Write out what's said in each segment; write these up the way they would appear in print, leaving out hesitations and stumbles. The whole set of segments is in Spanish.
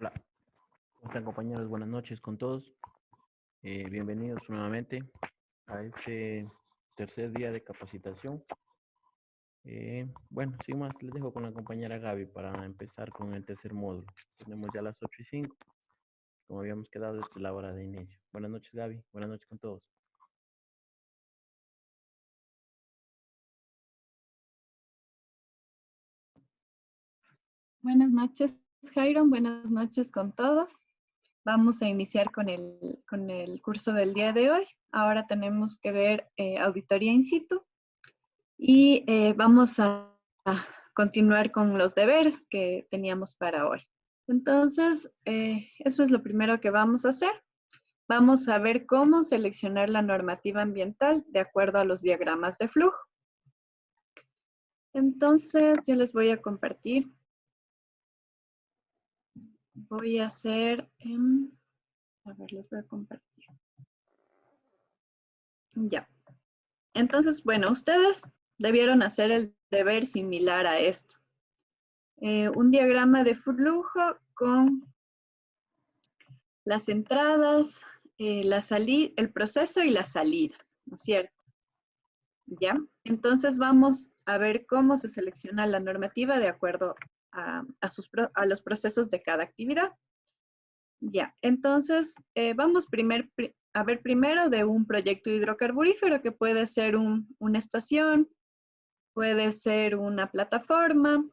Hola, ¿cómo están compañeros? Buenas noches con todos. Bienvenidos nuevamente a este tercer día de capacitación. Bueno, sin más, les dejo con la compañera Gaby para empezar con el tercer módulo. Tenemos ya las 8:05, como habíamos quedado, esta es la hora de inicio. Buenas noches, Gaby. Buenas noches con todos. Buenas noches, Jairon. Buenas noches con todos. Vamos a iniciar con el curso del día de hoy. Ahora tenemos que ver auditoría in situ y vamos a continuar con los deberes que teníamos para hoy. Entonces, eso es lo primero que vamos a hacer. Vamos a ver cómo seleccionar la normativa ambiental de acuerdo a los diagramas de flujo. Entonces, yo les voy a compartir. Voy a hacer, a ver, les voy a compartir. Ya. Entonces, bueno, ustedes debieron hacer el deber similar a esto. Un diagrama de flujo con las entradas, el proceso y las salidas, ¿no es cierto? ¿Ya? Entonces vamos a ver cómo se selecciona la normativa de acuerdo a los procesos de cada actividad. Ya, entonces vamos a ver primero de un proyecto hidrocarburífero que puede ser una estación, puede ser una plataforma.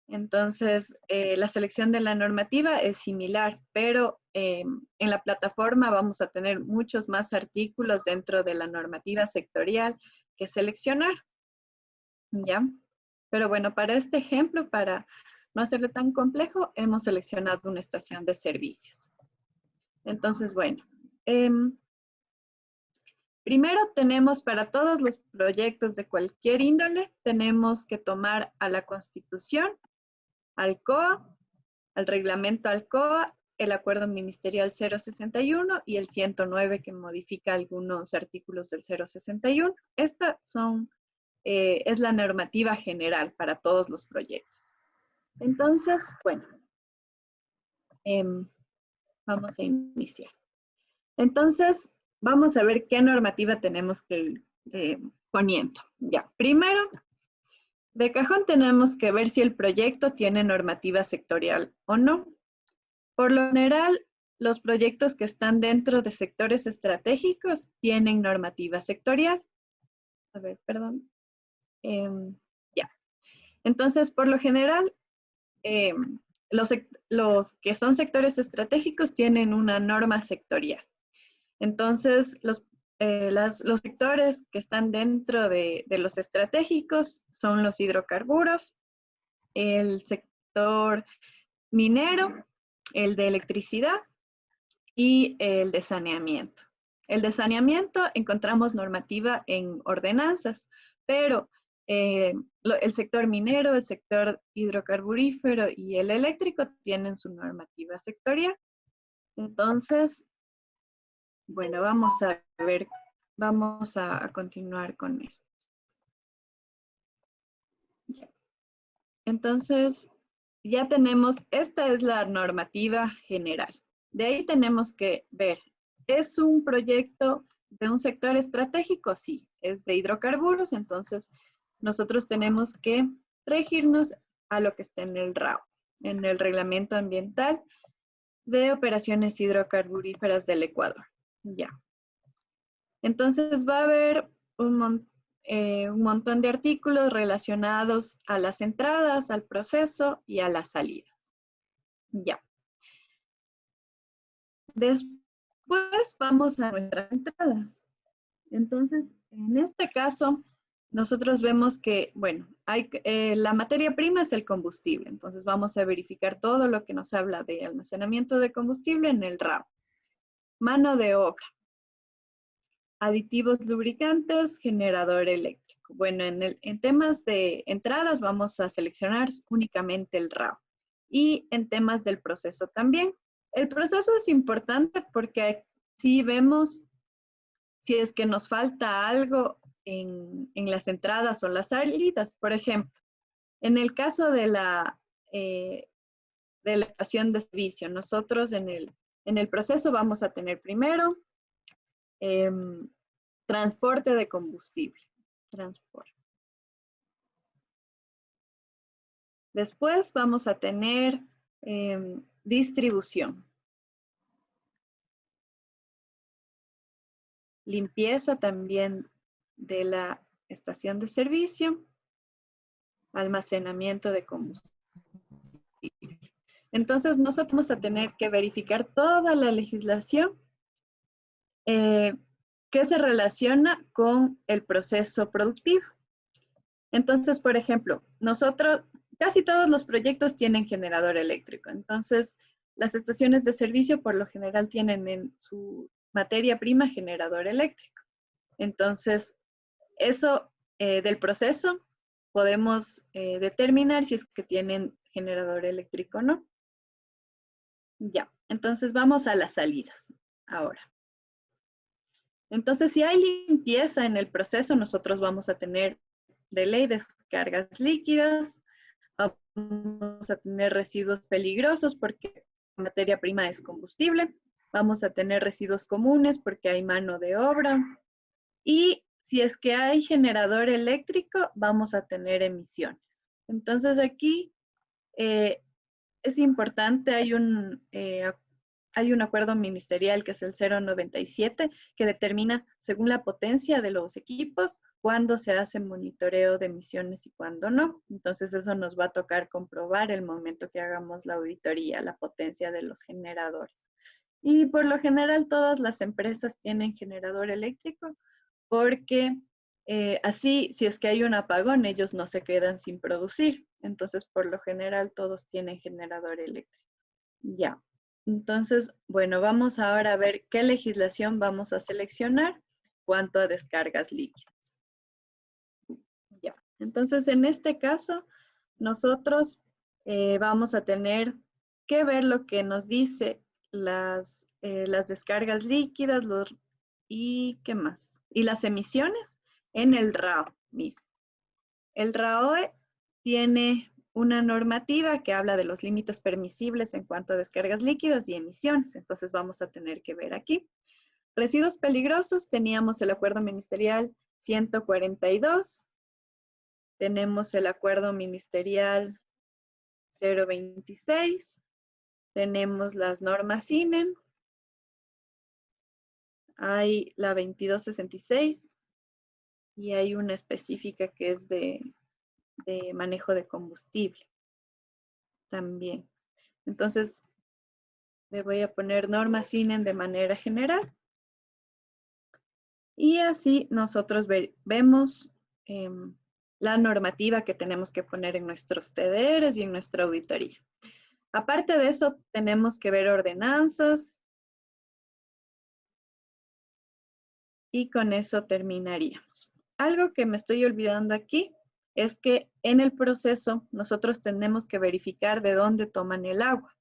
Entonces, la selección de la normativa es similar, pero en la plataforma vamos a tener muchos más artículos dentro de la normativa sectorial que seleccionar, ¿ya? Pero bueno, para este ejemplo, para no hacerlo tan complejo, hemos seleccionado una estación de servicios. Entonces, bueno, primero tenemos para todos los proyectos de cualquier índole, tenemos que tomar a la Constitución, al COA, al reglamento Alcoa, el acuerdo ministerial 061 y el 109 que modifica algunos artículos del 061. Esta es la normativa general para todos los proyectos. Entonces, bueno, vamos a iniciar. Entonces, vamos a ver qué normativa tenemos que ir poniendo. Ya, primero, de cajón tenemos que ver si el proyecto tiene normativa sectorial o no. Por lo general, los proyectos que están dentro de sectores estratégicos tienen normativa sectorial. A ver, perdón. Ya. Entonces, por lo general, los que son sectores estratégicos tienen una norma sectorial. Entonces, los sectores que están dentro de los estratégicos son los hidrocarburos, el sector minero, el de electricidad y el de saneamiento. El de saneamiento encontramos normativa en ordenanzas, pero el sector minero, el sector hidrocarburífero y el eléctrico tienen su normativa sectorial. Entonces, bueno, vamos a ver, vamos a continuar con esto. Entonces, ya tenemos, esta es la normativa general. De ahí tenemos que ver, ¿es un proyecto de un sector estratégico? Sí, es de hidrocarburos, entonces nosotros tenemos que regirnos a lo que está en el RAO, en el Reglamento Ambiental de Operaciones Hidrocarburíferas del Ecuador. Ya. Entonces va a haber un montón de artículos relacionados a las entradas, al proceso y a las salidas. Ya. Después vamos a nuestras entradas. Entonces, en este caso, nosotros vemos que, bueno, la materia prima es el combustible. Entonces, vamos a verificar todo lo que nos habla de almacenamiento de combustible en el RAO. Mano de obra. Aditivos lubricantes, generador eléctrico. Bueno, en temas de entradas vamos a seleccionar únicamente el RAO. Y en temas del proceso también. El proceso es importante porque si vemos si es que nos falta algo en las entradas o las salidas. Por ejemplo, en el caso de de la estación de servicio. Nosotros en el proceso vamos a tener primero transporte de combustible. Transporte. Después vamos a tener distribución. Limpieza también de la estación de servicio. Almacenamiento de combustible. Entonces, nosotros vamos a tener que verificar toda la legislación que se relaciona con el proceso productivo. Entonces, por ejemplo, casi todos los proyectos tienen generador eléctrico. Entonces, las estaciones de servicio por lo general tienen en su materia prima generador eléctrico. Entonces, eso del proceso podemos determinar si es que tienen generador eléctrico o no. Ya, entonces vamos a las salidas ahora. Entonces, si hay limpieza en el proceso, nosotros vamos a tener de ley descargas líquidas, vamos a tener residuos peligrosos porque la materia prima es combustible, vamos a tener residuos comunes porque hay mano de obra y si es que hay generador eléctrico, vamos a tener emisiones. Entonces aquí es importante, hay un acuerdo ministerial que es el 097 que determina según la potencia de los equipos cuándo se hace monitoreo de emisiones y cuándo no. Entonces eso nos va a tocar comprobar el momento que hagamos la auditoría, la potencia de los generadores. Y por lo general todas las empresas tienen generador eléctrico porque así si es que hay un apagón ellos no se quedan sin producir. Entonces por lo general todos tienen generador eléctrico. Ya. Entonces, bueno, vamos ahora a ver qué legislación vamos a seleccionar cuanto a descargas líquidas. Ya. Entonces, en este caso, nosotros vamos a tener que ver lo que nos dice las descargas líquidas y qué más. Y las emisiones en el RAO mismo. El RAOE tiene una normativa que habla de los límites permisibles en cuanto a descargas líquidas y emisiones. Entonces vamos a tener que ver aquí. Residuos peligrosos, teníamos el acuerdo ministerial 142. Tenemos el acuerdo ministerial 026. Tenemos las normas INEN. Hay la 2266. Y hay una específica que es de manejo de combustible también. Entonces, le voy a poner normas INEN de manera general. Y así nosotros vemos la normativa que tenemos que poner en nuestros TDRs y en nuestra auditoría. Aparte de eso, tenemos que ver ordenanzas. Y con eso terminaríamos. Algo que me estoy olvidando aquí es que en el proceso nosotros tenemos que verificar de dónde toman el agua.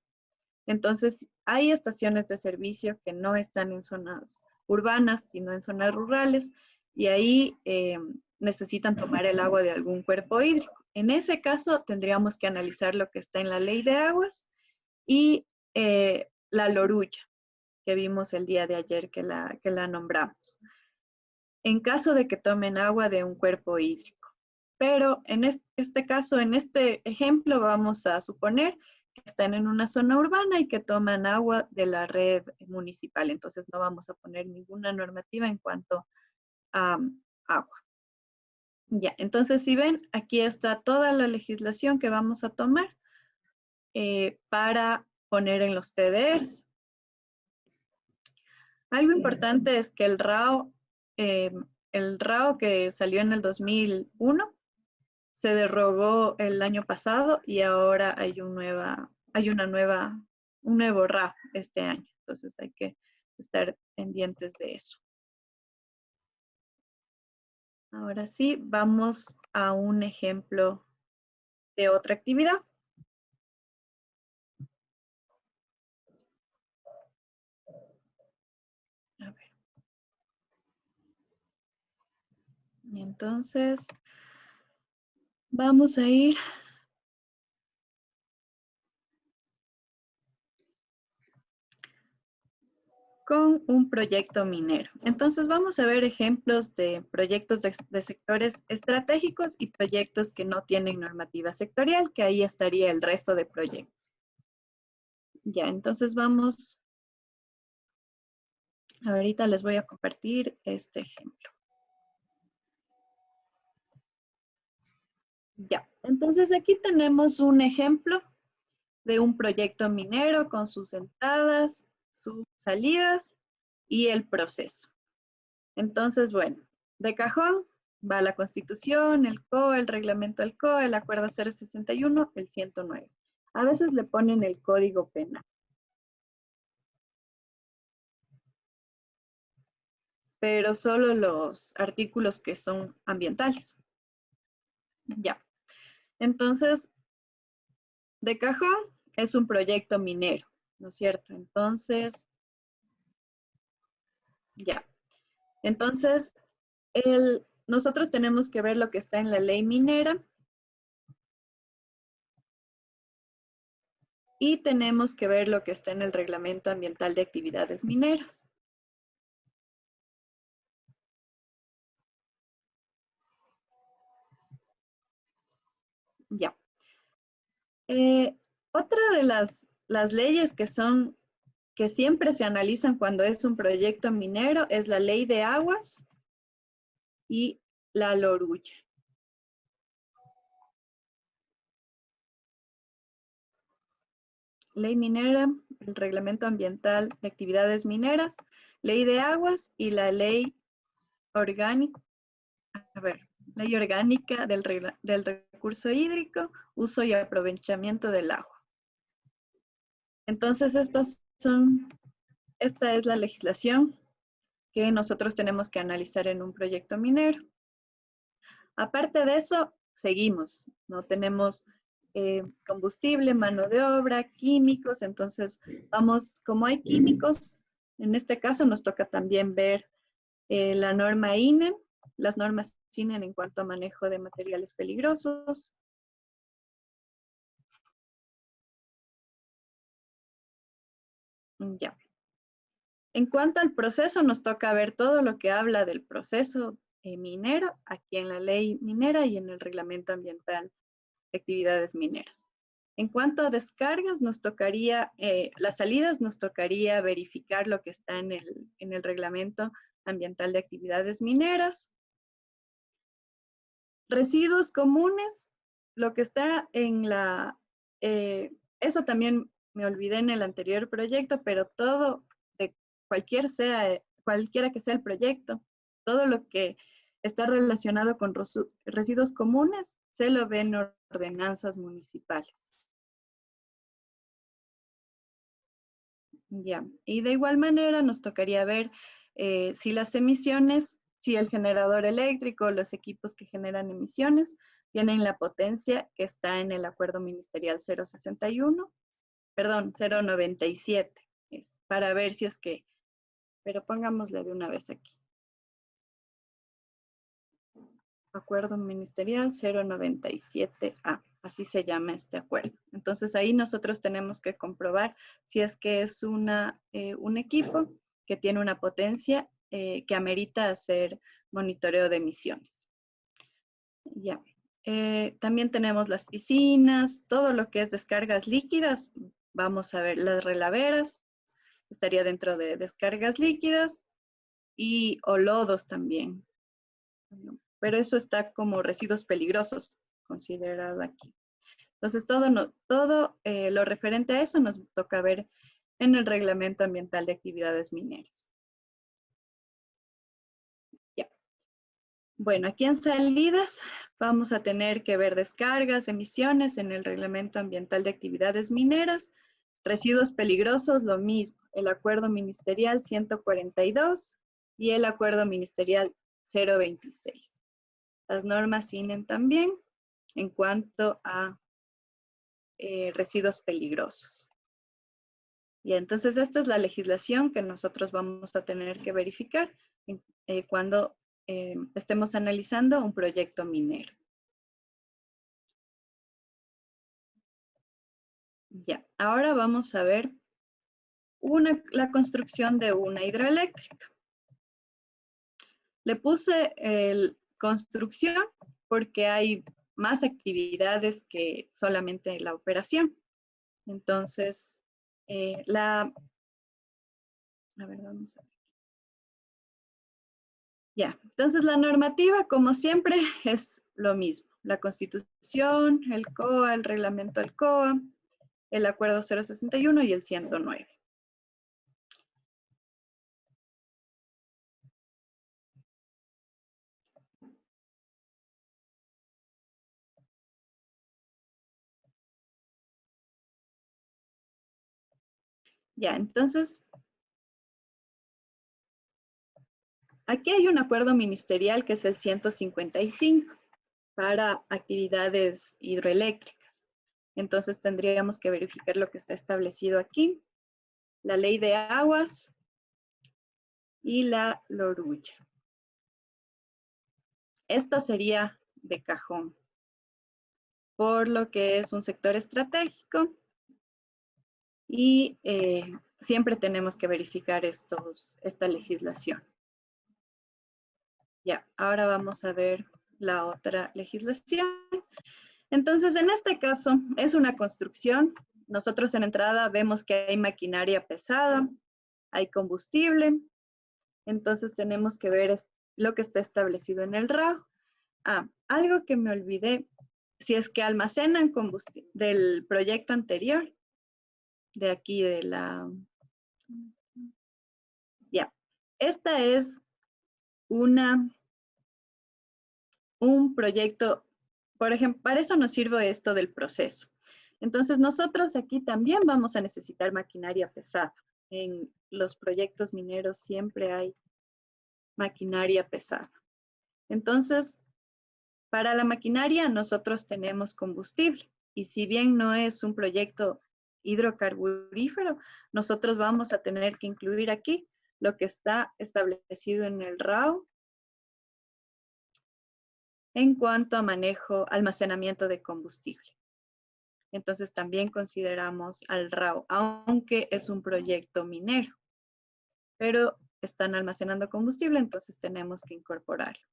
Entonces, hay estaciones de servicio que no están en zonas urbanas, sino en zonas rurales, y ahí necesitan tomar el agua de algún cuerpo hídrico. En ese caso, tendríamos que analizar lo que está en la ley de aguas y la Lorulla, que vimos el día de ayer que la nombramos. En caso de que tomen agua de un cuerpo hídrico. Pero en este caso, en este ejemplo, vamos a suponer que están en una zona urbana y que toman agua de la red municipal. Entonces no vamos a poner ninguna normativa en cuanto a agua. Ya, entonces si ven, aquí está toda la legislación que vamos a tomar para poner en los TDRs. Algo importante es que el RAO que salió en el 2001 se derogó el año pasado y ahora hay un nuevo RAO este año. Entonces hay que estar pendientes de eso. Ahora sí, vamos a un ejemplo de otra actividad. A ver. Y entonces, vamos a ir con un proyecto minero. Entonces vamos a ver ejemplos de proyectos de sectores estratégicos y proyectos que no tienen normativa sectorial, que ahí estaría el resto de proyectos. Ya, entonces vamos, ahorita les voy a compartir este ejemplo. Ya, entonces aquí tenemos un ejemplo de un proyecto minero con sus entradas, sus salidas y el proceso. Entonces, bueno, de cajón va la Constitución, el COE, el reglamento del COE, el Acuerdo 061, el 109. A veces le ponen el Código Penal. Pero solo los artículos que son ambientales. Ya. Entonces, de cajón es un proyecto minero, ¿no es cierto? Entonces, ya. Entonces, nosotros tenemos que ver lo que está en la ley minera y tenemos que ver lo que está en el reglamento ambiental de actividades mineras. Ya. Otra de las leyes que siempre se analizan cuando es un proyecto minero es la ley de aguas y la LORUYA. Ley minera, el reglamento ambiental de actividades mineras, ley de aguas y la ley orgánica, ley orgánica del recurso hídrico, uso y aprovechamiento del agua. Entonces, esta es la legislación que nosotros tenemos que analizar en un proyecto minero. Aparte de eso, seguimos, ¿no? Tenemos combustible, mano de obra, químicos, entonces vamos, como hay químicos, en este caso nos toca también ver la norma INE, las normas INE en cuanto a manejo de materiales peligrosos. Ya. En cuanto al proceso, nos toca ver todo lo que habla del proceso minero, aquí en la ley minera y en el reglamento ambiental de actividades mineras. En cuanto a descargas, nos tocaría, las salidas nos tocaría verificar lo que está en el reglamento ambiental de actividades mineras. Residuos comunes, lo que está en eso también me olvidé en el anterior proyecto, pero todo, de cualquiera que sea el proyecto, todo lo que está relacionado con residuos comunes, se lo ven en ordenanzas municipales. Ya, y de igual manera nos tocaría ver si las emisiones, si el generador eléctrico, los equipos que generan emisiones, tienen la potencia que está en el acuerdo ministerial 061, perdón, 097, es para ver si es que, pero pongámosle de una vez aquí. Acuerdo ministerial 097A, así se llama este acuerdo. Entonces ahí nosotros tenemos que comprobar si es que es un equipo que tiene una potencia que amerita hacer monitoreo de emisiones. Ya. También tenemos las piscinas, todo lo que es descargas líquidas. Vamos a ver las relaveras, estaría dentro de descargas líquidas o lodos también. Pero eso está como residuos peligrosos considerado aquí. Entonces, todo lo referente a eso nos toca ver en el reglamento ambiental de actividades mineras. Ya. Bueno, aquí en salidas vamos a tener que ver descargas, emisiones en el reglamento ambiental de actividades mineras, residuos peligrosos, lo mismo, el acuerdo ministerial 142 y el acuerdo ministerial 026. Las normas INEN también en cuanto a residuos peligrosos. Y entonces esta es la legislación que nosotros vamos a tener que verificar cuando estemos analizando un proyecto minero. Ya, ahora vamos a ver la construcción de una hidroeléctrica. Le puse construcción porque hay más actividades que solamente la operación. Entonces, a ver, vamos a ver. Ya, entonces la normativa, como siempre, es lo mismo. La Constitución, el COA, el reglamento del COA, el Acuerdo 061 y el 109. Ya, entonces, aquí hay un acuerdo ministerial que es el 155 para actividades hidroeléctricas. Entonces tendríamos que verificar lo que está establecido aquí. La ley de aguas y la LORUYA. Esto sería de cajón, por lo que es un sector estratégico y siempre tenemos que verificar esta legislación. Ya, ahora vamos a ver la otra legislación. Entonces, en este caso, es una construcción. Nosotros en entrada vemos que hay maquinaria pesada, hay combustible. Entonces, tenemos que ver lo que está establecido en el RAO. Algo que me olvidé, si es que almacenan combustible del proyecto anterior, de aquí de la... Ya, esta es un proyecto, por ejemplo, para eso nos sirve esto del proceso. Entonces nosotros aquí también vamos a necesitar maquinaria pesada. En los proyectos mineros siempre hay maquinaria pesada. Entonces, para la maquinaria nosotros tenemos combustible y si bien no es un proyecto hidrocarburífero, nosotros vamos a tener que incluir aquí lo que está establecido en el RAO en cuanto a almacenamiento de combustible. Entonces también consideramos al RAO, aunque es un proyecto minero, pero están almacenando combustible, entonces tenemos que incorporarlo.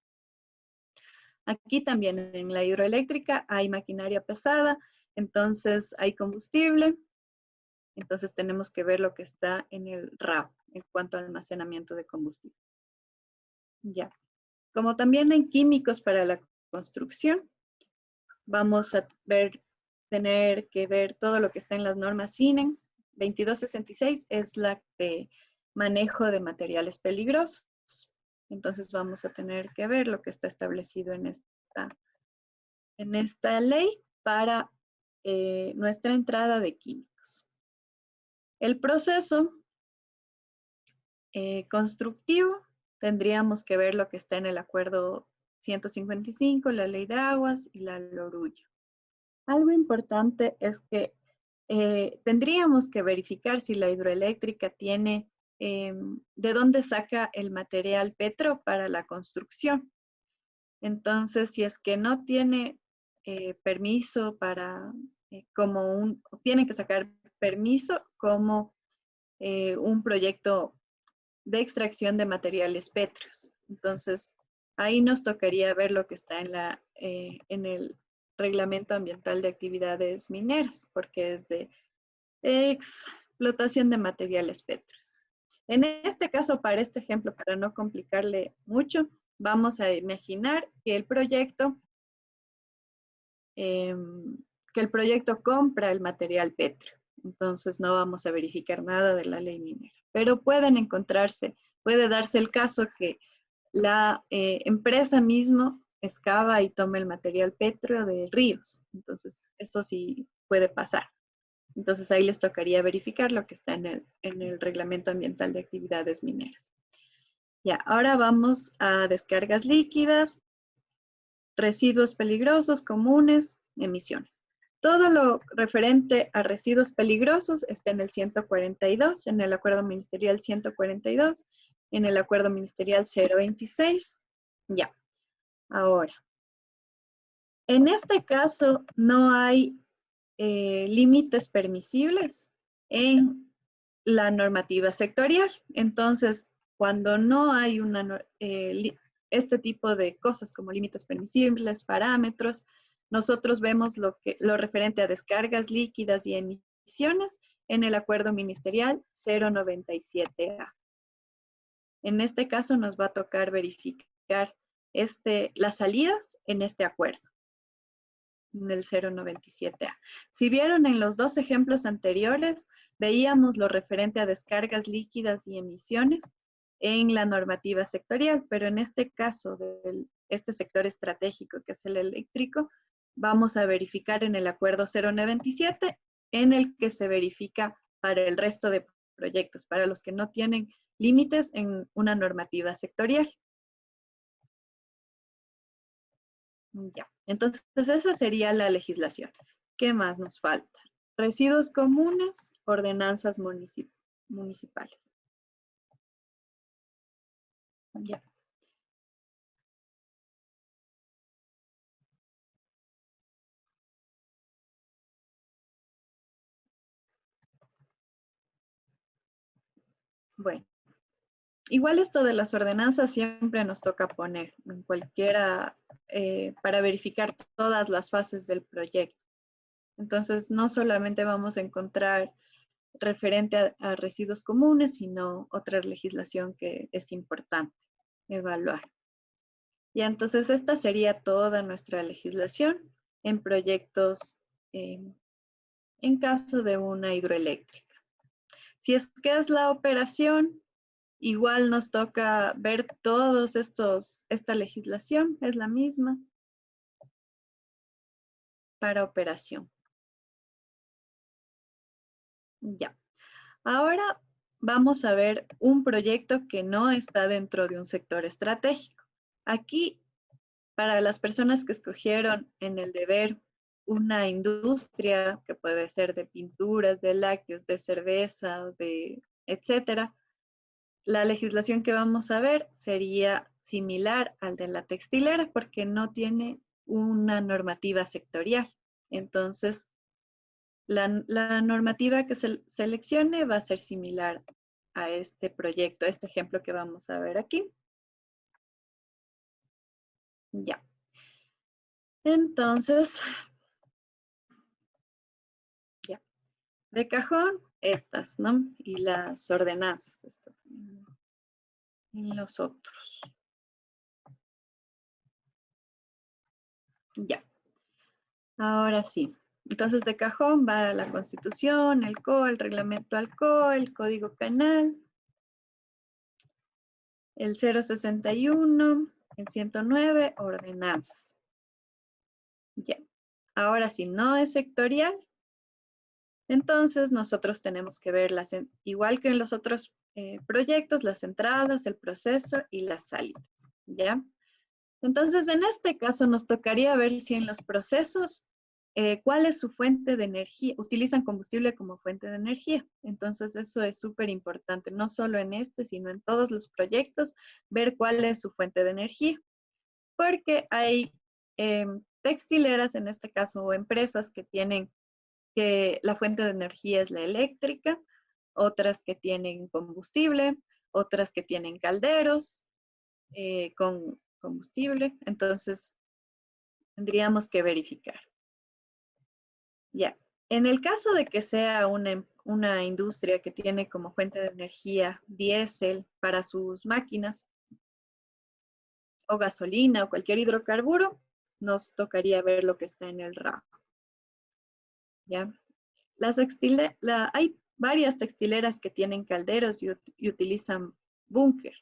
Aquí también en la hidroeléctrica hay maquinaria pesada, entonces hay combustible, entonces tenemos que ver lo que está en el RAO en cuanto al almacenamiento de combustible. Ya. Como también hay químicos para la construcción, vamos a tener que ver todo lo que está en las normas CINEN. 2266 es la de manejo de materiales peligrosos. Entonces vamos a tener que ver lo que está establecido en esta ley para nuestra entrada de químicos. El proceso constructivo, tendríamos que ver lo que está en el acuerdo 155, la ley de aguas y la LORUYA. Algo importante es que tendríamos que verificar si la hidroeléctrica tiene de dónde saca el material petro para la construcción. Entonces, si es que no tiene permiso para, tienen que sacar permiso como un proyecto de extracción de materiales pétreos. Entonces, ahí nos tocaría ver lo que está en el Reglamento Ambiental de Actividades Mineras, porque es de explotación de materiales pétreos. En este caso, para este ejemplo, para no complicarle mucho, vamos a imaginar que el proyecto compra el material pétreo. Entonces no vamos a verificar nada de la ley minera. Pero puede darse el caso que la empresa mismo excava y toma el material pétreo de ríos. Entonces, eso sí puede pasar. Entonces, ahí les tocaría verificar lo que está en el Reglamento Ambiental de Actividades Mineras. Ya, ahora vamos a descargas líquidas, residuos peligrosos, comunes, emisiones. Todo lo referente a residuos peligrosos está en el 142, en el Acuerdo Ministerial 142, en el Acuerdo Ministerial 026. Ya, ahora, en este caso no hay límites permisibles en la normativa sectorial. Entonces, cuando no hay este tipo de cosas como límites permisibles, parámetros, nosotros vemos lo referente a descargas líquidas y emisiones en el acuerdo ministerial 097A. En este caso nos va a tocar verificar las salidas en este acuerdo, en el 097A. Si vieron en los dos ejemplos anteriores, veíamos lo referente a descargas líquidas y emisiones en la normativa sectorial, pero en este caso de este sector estratégico que es el eléctrico, vamos a verificar en el acuerdo 097, en el que se verifica para el resto de proyectos, para los que no tienen límites en una normativa sectorial. Ya, entonces esa sería la legislación. ¿Qué más nos falta? Residuos comunes, ordenanzas municipales. Ya. Bueno, igual esto de las ordenanzas siempre nos toca poner en cualquiera, para verificar todas las fases del proyecto. Entonces, no solamente vamos a encontrar referente a residuos comunes, sino otra legislación que es importante evaluar. Y entonces esta sería toda nuestra legislación en proyectos en caso de una hidroeléctrica. Si es que es la operación, igual nos toca ver esta legislación, es la misma para operación. Ya. Ahora vamos a ver un proyecto que no está dentro de un sector estratégico. Aquí, para las personas que escogieron en el deber una industria que puede ser de pinturas, de lácteos, de cerveza, de etcétera, la legislación que vamos a ver sería similar al de la textilera porque no tiene una normativa sectorial. Entonces, la normativa que se seleccione va a ser similar a este proyecto, a este ejemplo que vamos a ver aquí. Ya. Entonces, ya. De cajón, estas, ¿no? Y las ordenanzas. Esto. Y los otros. Ya. Ahora sí. Entonces, de cajón va la Constitución, el CO, el Reglamento ALCO, el Código Penal, el 061, el 109, ordenanzas. Ya. Ahora, si no es sectorial, entonces nosotros tenemos que ver, igual que en los otros proyectos, las entradas, el proceso y las salidas. ¿Ya? Entonces, en este caso nos tocaría ver si en los procesos, cuál es su fuente de energía, utilizan combustible como fuente de energía. Entonces, eso es súper importante, no solo en este, sino en todos los proyectos, ver cuál es su fuente de energía. Porque hay textileras, en este caso, o empresas que tienen que la fuente de energía es la eléctrica, otras que tienen combustible, otras que tienen calderos con combustible. Entonces, tendríamos que verificar. Ya. En el caso de que sea una industria que tiene como fuente de energía diésel para sus máquinas, o gasolina, o cualquier hidrocarburo, nos tocaría ver lo que está en el RAP. ¿Ya? Hay varias textileras que tienen calderos y utilizan búnker.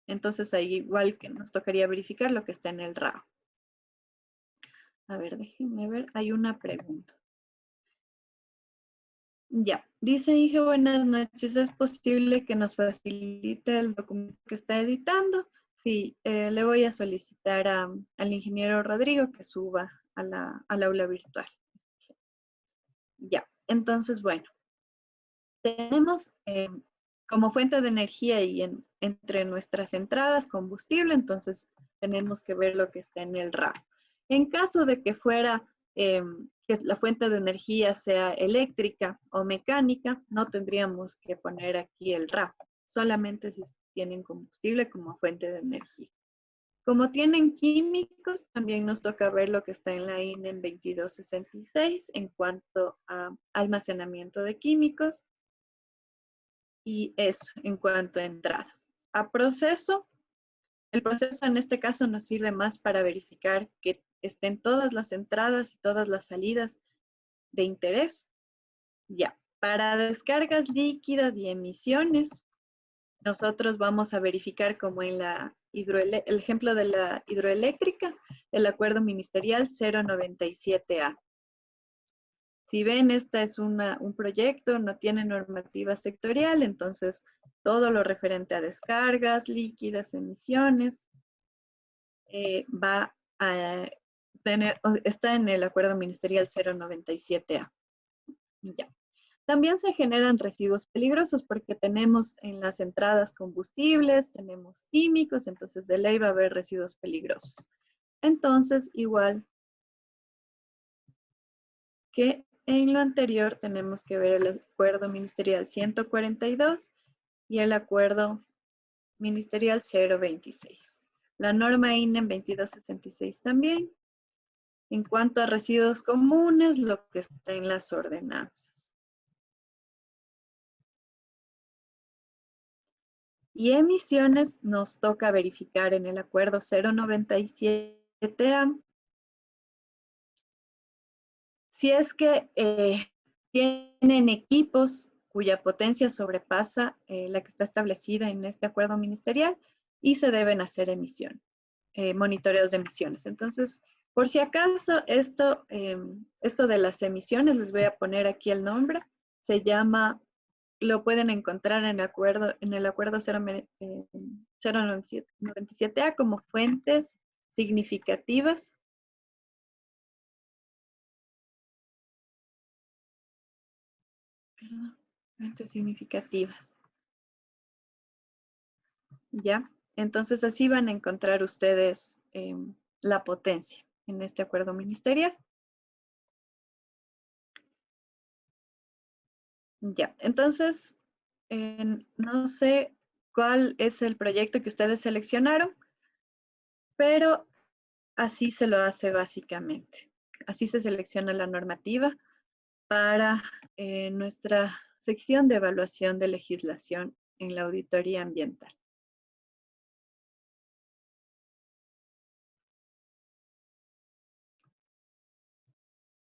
Entonces ahí igual que nos tocaría verificar lo que está en el RAO. A ver, déjenme ver, hay una pregunta. Ya, dice Inge, buenas noches, ¿es posible que nos facilite el documento que está editando? Sí, le voy a solicitar al ingeniero Rodrigo que suba al aula virtual. Ya, entonces, bueno, tenemos como fuente de energía y entre nuestras entradas combustible, entonces tenemos que ver lo que está en el RAP. En caso de que fuera que la fuente de energía sea eléctrica o mecánica, no tendríamos que poner aquí el RA, solamente si tienen combustible como fuente de energía. Como tienen químicos, también nos toca ver lo que está en la INE 2266 en cuanto a almacenamiento de químicos y eso en cuanto a entradas. A proceso, el proceso en este caso nos sirve más para verificar que estén todas las entradas y todas las salidas de interés. Ya, para descargas líquidas y emisiones, nosotros vamos a verificar como en el ejemplo de la hidroeléctrica, el acuerdo ministerial 097A. Si ven, esta es un proyecto, no tiene normativa sectorial, entonces todo lo referente a descargas, líquidas, emisiones, va a tener, está en el acuerdo ministerial 097A. Ya. También se generan residuos peligrosos porque tenemos en las entradas combustibles, tenemos químicos, entonces de ley va a haber residuos peligrosos. Entonces, igual que en lo anterior, tenemos que ver el acuerdo ministerial 142 y el acuerdo ministerial 026. La norma INE 2266 también. En cuanto a residuos comunes, lo que está en las ordenanzas. Y emisiones nos toca verificar en el acuerdo 097A si es que tienen equipos cuya potencia sobrepasa la que está establecida en este acuerdo ministerial y se deben hacer monitoreos de emisiones. Entonces, por si acaso, esto de las emisiones, les voy a poner aquí el nombre, se llama, lo pueden encontrar en el acuerdo 097A como fuentes significativas. Perdón, fuentes significativas. ¿Ya? Entonces así van a encontrar ustedes la potencia en este acuerdo ministerial. Ya, entonces, no sé cuál es el proyecto que ustedes seleccionaron, pero así se lo hace básicamente. Así se selecciona la normativa para nuestra sección de evaluación de legislación en la auditoría ambiental.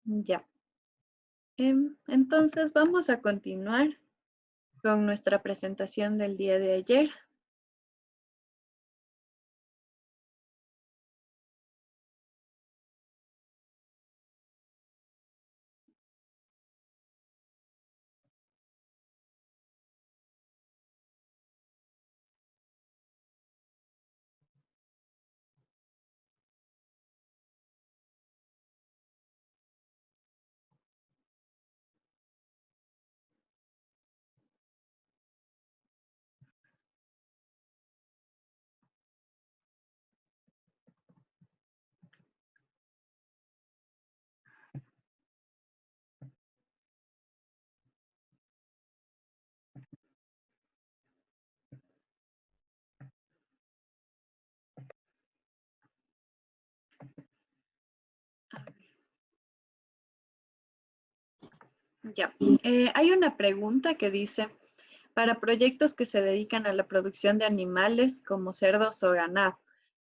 Ya. Entonces vamos a continuar con nuestra presentación del día de ayer. Ya. Hay una pregunta que dice, para proyectos que se dedican a la producción de animales como cerdos o ganado.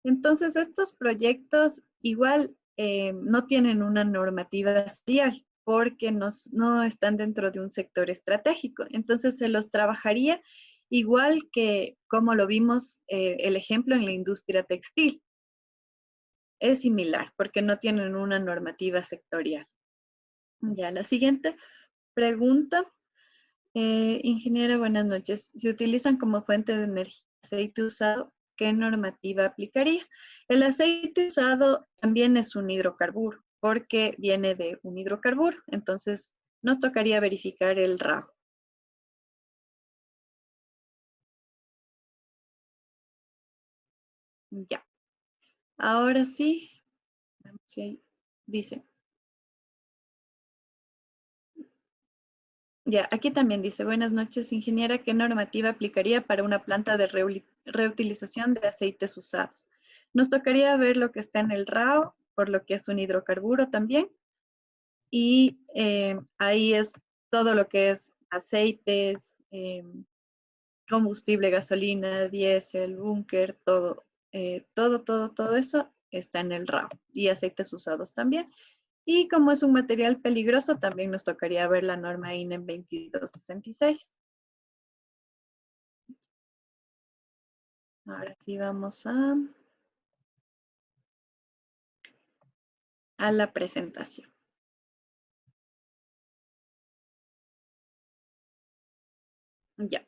Entonces, estos proyectos igual no tienen una normativa serial porque no están dentro de un sector estratégico. Entonces, se los trabajaría igual que como lo vimos el ejemplo en la industria textil. Es similar porque no tienen una normativa sectorial. Ya, la siguiente pregunta. Ingeniera, buenas noches. Si utilizan como fuente de energía aceite usado, ¿qué normativa aplicaría? El aceite usado también es un hidrocarburo, porque viene de un hidrocarburo. Entonces, nos tocaría verificar el RAO. Ya. Ahora sí, veamos si dice. Ya, aquí también dice, buenas noches, ingeniera, ¿qué normativa aplicaría para una planta de reutilización de aceites usados? Nos tocaría ver lo que está en el RAO, por lo que es un hidrocarburo también, y ahí es todo lo que es aceites, combustible, gasolina, diésel, búnker, todo, todo eso está en el RAO, y aceites usados también. Y como es un material peligroso, también nos tocaría ver la norma INE 2266. Ahora sí vamos a la presentación. Ya.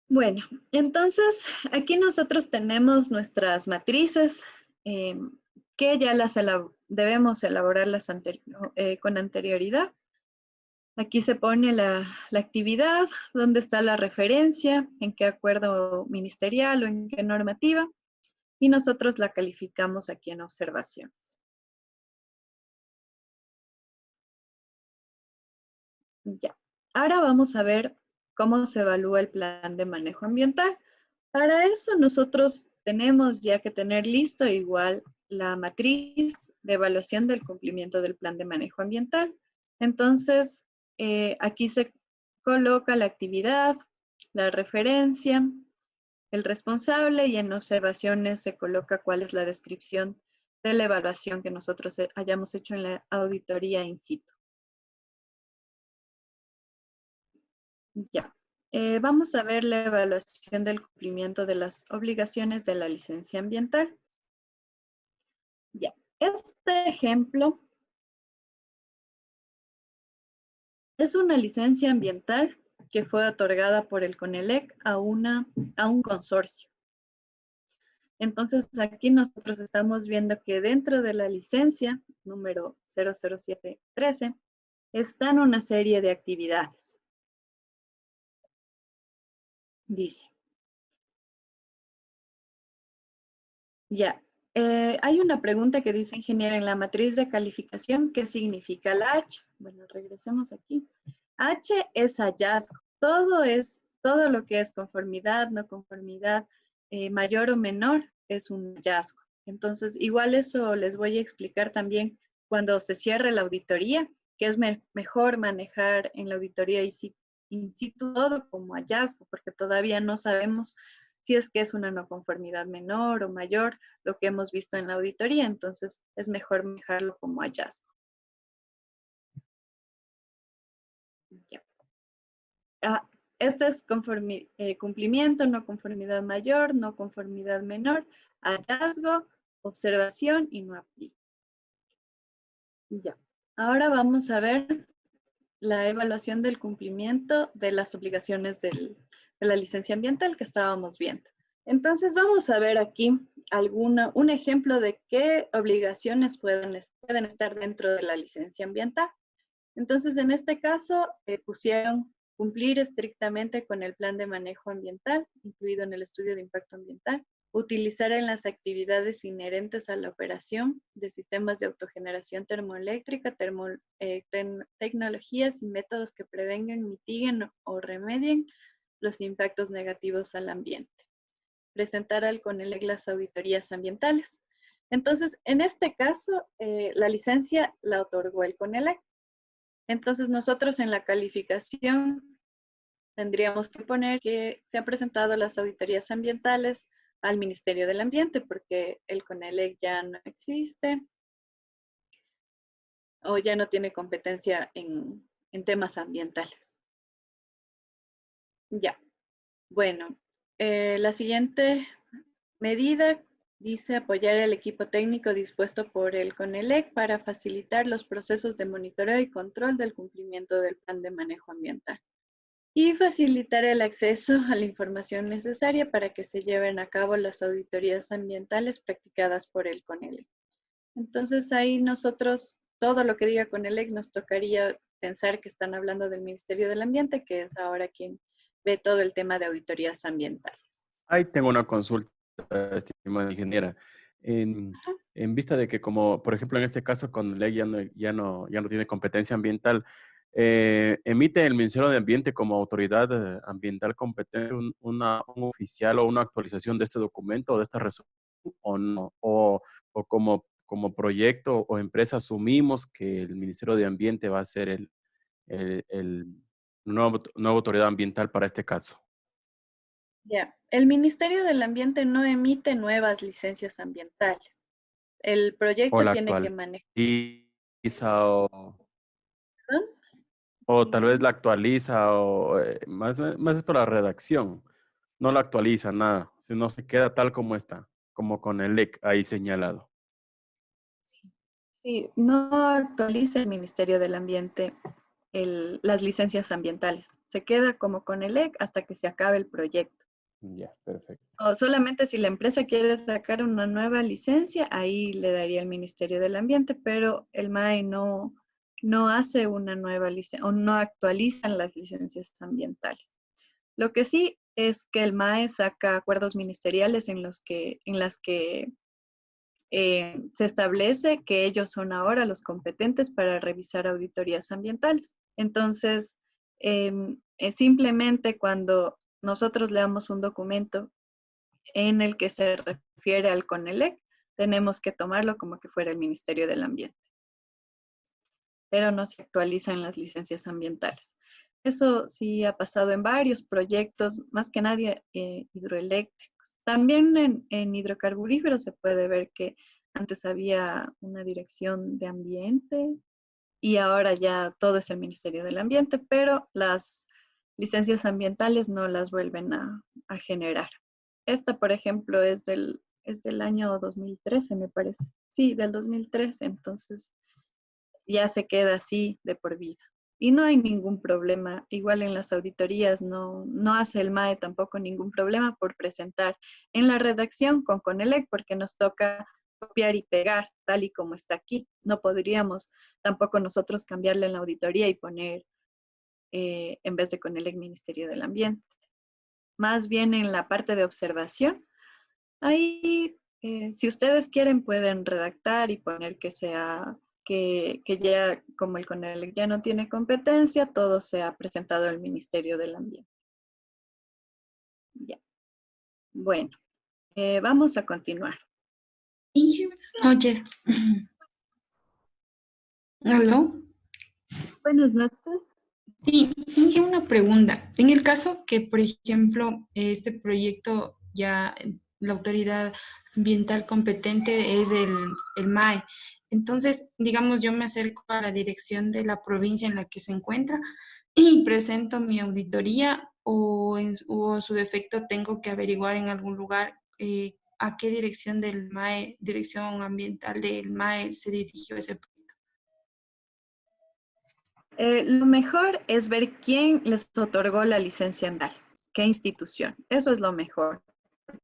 Bueno, entonces aquí nosotros tenemos nuestras matrices eh, que ya debemos elaborarlas con anterioridad. Aquí se pone la actividad, dónde está la referencia, en qué acuerdo ministerial o en qué normativa, y nosotros la calificamos aquí en observaciones. Ya. Ahora vamos a ver cómo se evalúa el plan de manejo ambiental. Para eso nosotros tenemos ya que tener listo igual la matriz de evaluación del cumplimiento del plan de manejo ambiental. Entonces, aquí se coloca la actividad, la referencia, el responsable y en observaciones se coloca cuál es la descripción de la evaluación que nosotros hayamos hecho en la auditoría in situ. Ya. Vamos a ver la evaluación del cumplimiento de las obligaciones de la licencia ambiental. Ya. Este ejemplo es una licencia ambiental que fue otorgada por el CONELEC a un consorcio. Entonces, aquí nosotros estamos viendo que dentro de la licencia número 00713 están una serie de actividades. Dice, ya, hay una pregunta que dice, ingeniero, en la matriz de calificación, ¿qué significa la H? Bueno, regresemos aquí. H es hallazgo. Todo lo que es conformidad, no conformidad, mayor o menor, es un hallazgo. Entonces, igual eso les voy a explicar también cuando se cierre la auditoría, que es mejor manejar en la auditoría in situ todo como hallazgo, porque todavía no sabemos si es que es una no conformidad menor o mayor, lo que hemos visto en la auditoría, entonces es mejor manejarlo como hallazgo. Ya. Este es cumplimiento, no conformidad mayor, no conformidad menor, hallazgo, observación y no aplica. Ya. Ahora vamos a ver la evaluación del cumplimiento de las obligaciones de la licencia ambiental que estábamos viendo. Entonces vamos a ver aquí un ejemplo de qué obligaciones pueden estar dentro de la licencia ambiental. Entonces, en este caso, pusieron cumplir estrictamente con el plan de manejo ambiental, incluido en el estudio de impacto ambiental, utilizar en las actividades inherentes a la operación de sistemas de autogeneración termoeléctrica, tecnologías y métodos que prevengan, mitiguen o remedien los impactos negativos al ambiente. Presentar al CONELEC las auditorías ambientales. Entonces, en este caso, la licencia la otorgó el CONELEC. Entonces, nosotros en la calificación tendríamos que poner que se han presentado las auditorías ambientales al Ministerio del Ambiente, porque el CONELEC ya no existe o ya no tiene competencia en temas ambientales. Ya, bueno, la siguiente medida dice apoyar el equipo técnico dispuesto por el CONELEC para facilitar los procesos de monitoreo y control del cumplimiento del plan de manejo ambiental y facilitar el acceso a la información necesaria para que se lleven a cabo las auditorías ambientales practicadas por el CONELEC. Entonces ahí nosotros, todo lo que diga CONELEC, nos tocaría pensar que están hablando del Ministerio del Ambiente, que es ahora quien ve todo el tema de auditorías ambientales. Ahí tengo una consulta, estimada ingeniera. En vista de que como, por ejemplo, en este caso, CONELEC ya no tiene competencia ambiental, ¿Emite el Ministerio de Ambiente como autoridad ambiental competente un oficial o una actualización de este documento o de esta resolución o no? O como proyecto o empresa asumimos que el Ministerio de Ambiente va a ser el nueva autoridad ambiental para este caso. Ya, el Ministerio del Ambiente no emite nuevas licencias ambientales. El O proyecto la tiene que manejar. actualiza o tal vez la actualiza o más es por la redacción. No la actualiza nada, sino se queda tal como está, como con el LEC ahí señalado. Sí, no actualiza el Ministerio del Ambiente las licencias ambientales. Se queda como con el EC hasta que se acabe el proyecto. Ya, perfecto. O solamente si la empresa quiere sacar una nueva licencia, ahí le daría el Ministerio del Ambiente, pero el MAE no hace una nueva licencia o no actualizan las licencias ambientales. Lo que sí es que el MAE saca acuerdos ministeriales en las que se establece que ellos son ahora los competentes para revisar auditorías ambientales. Entonces, simplemente cuando nosotros leamos un documento en el que se refiere al CONELEC, tenemos que tomarlo como que fuera el Ministerio del Ambiente, pero no se actualizan las licencias ambientales. Eso sí ha pasado en varios proyectos, más que nadie hidroeléctricos. También en hidrocarburíferos se puede ver que antes había una dirección de ambiente y ahora ya todo es el Ministerio del Ambiente, pero las licencias ambientales no las vuelven a generar. Esta, por ejemplo, es del año 2013, me parece. Sí, del 2013, entonces ya se queda así de por vida. Y no hay ningún problema. Igual en las auditorías no hace el MAE tampoco ningún problema por presentar en la redacción con CONELEC porque nos toca copiar y pegar tal y como está aquí. No podríamos tampoco nosotros cambiarle en la auditoría y poner en vez de CONELEC Ministerio del Ambiente. Más bien en la parte de observación. Ahí, si ustedes quieren, pueden redactar y poner que sea que ya, como el CONELEC ya no tiene competencia, todo se ha presentado al Ministerio del Ambiente. Ya. Bueno, vamos a continuar. Inge, buenas noches. ¿Aló? Buenas noches. Sí, Inge, una pregunta. En el caso que, por ejemplo, este proyecto ya la autoridad ambiental competente es el MAE, entonces, digamos, yo me acerco a la dirección de la provincia en la que se encuentra y presento mi auditoría o su defecto tengo que averiguar en algún lugar a qué dirección del MAE, dirección ambiental del MAE se dirigió ese proyecto. Lo mejor es ver quién les otorgó la licencia ambiental, qué institución. Eso es lo mejor.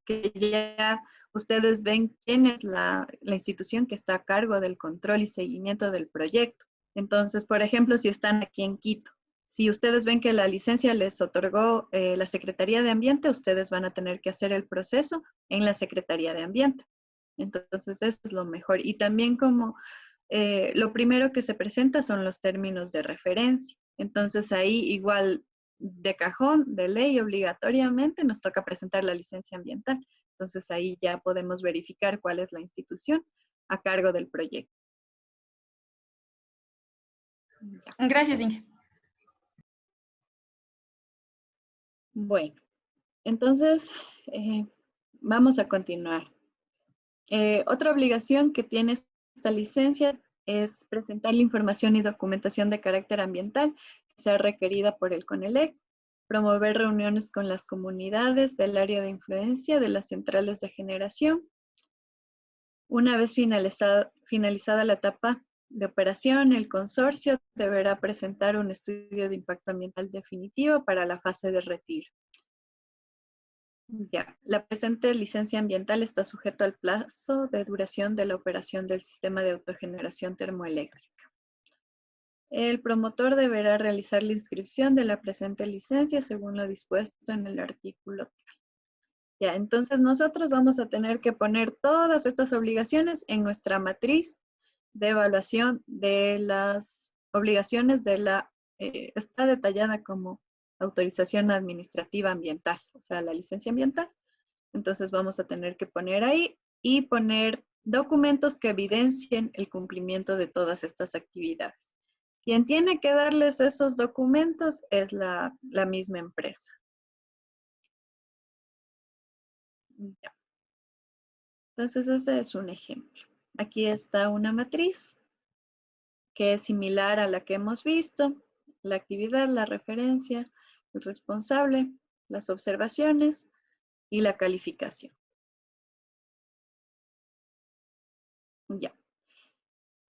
Que ya ustedes ven quién es la institución que está a cargo del control y seguimiento del proyecto. Entonces, por ejemplo, si están aquí en Quito, si ustedes ven que la licencia les otorgó la Secretaría de Ambiente, ustedes van a tener que hacer el proceso en la Secretaría de Ambiente. Entonces, eso es lo mejor. Y también como lo primero que se presenta son los términos de referencia. Entonces, ahí igual de cajón, de ley, obligatoriamente nos toca presentar la licencia ambiental. Entonces ahí ya podemos verificar cuál es la institución a cargo del proyecto. Ya. Gracias, Inge. Bueno, entonces vamos a continuar. Otra obligación que tiene esta licencia es presentar la información y documentación de carácter ambiental que sea requerida por el CONELEC, promover reuniones con las comunidades del área de influencia de las centrales de generación. Una vez finalizada la etapa de operación, el consorcio deberá presentar un estudio de impacto ambiental definitivo para la fase de retiro. Ya, la presente licencia ambiental está sujeta al plazo de duración de la operación del sistema de autogeneración termoeléctrica. El promotor deberá realizar la inscripción de la presente licencia según lo dispuesto en el artículo tal. Ya, entonces nosotros vamos a tener que poner todas estas obligaciones en nuestra matriz de evaluación de las obligaciones de la está detallada como autorización administrativa ambiental, o sea, la licencia ambiental. Entonces vamos a tener que poner ahí y poner documentos que evidencien el cumplimiento de todas estas actividades. Quien tiene que darles esos documentos es la misma empresa. Ya. Entonces ese es un ejemplo. Aquí está una matriz que es similar a la que hemos visto. La actividad, la referencia, el responsable, las observaciones y la calificación. Ya.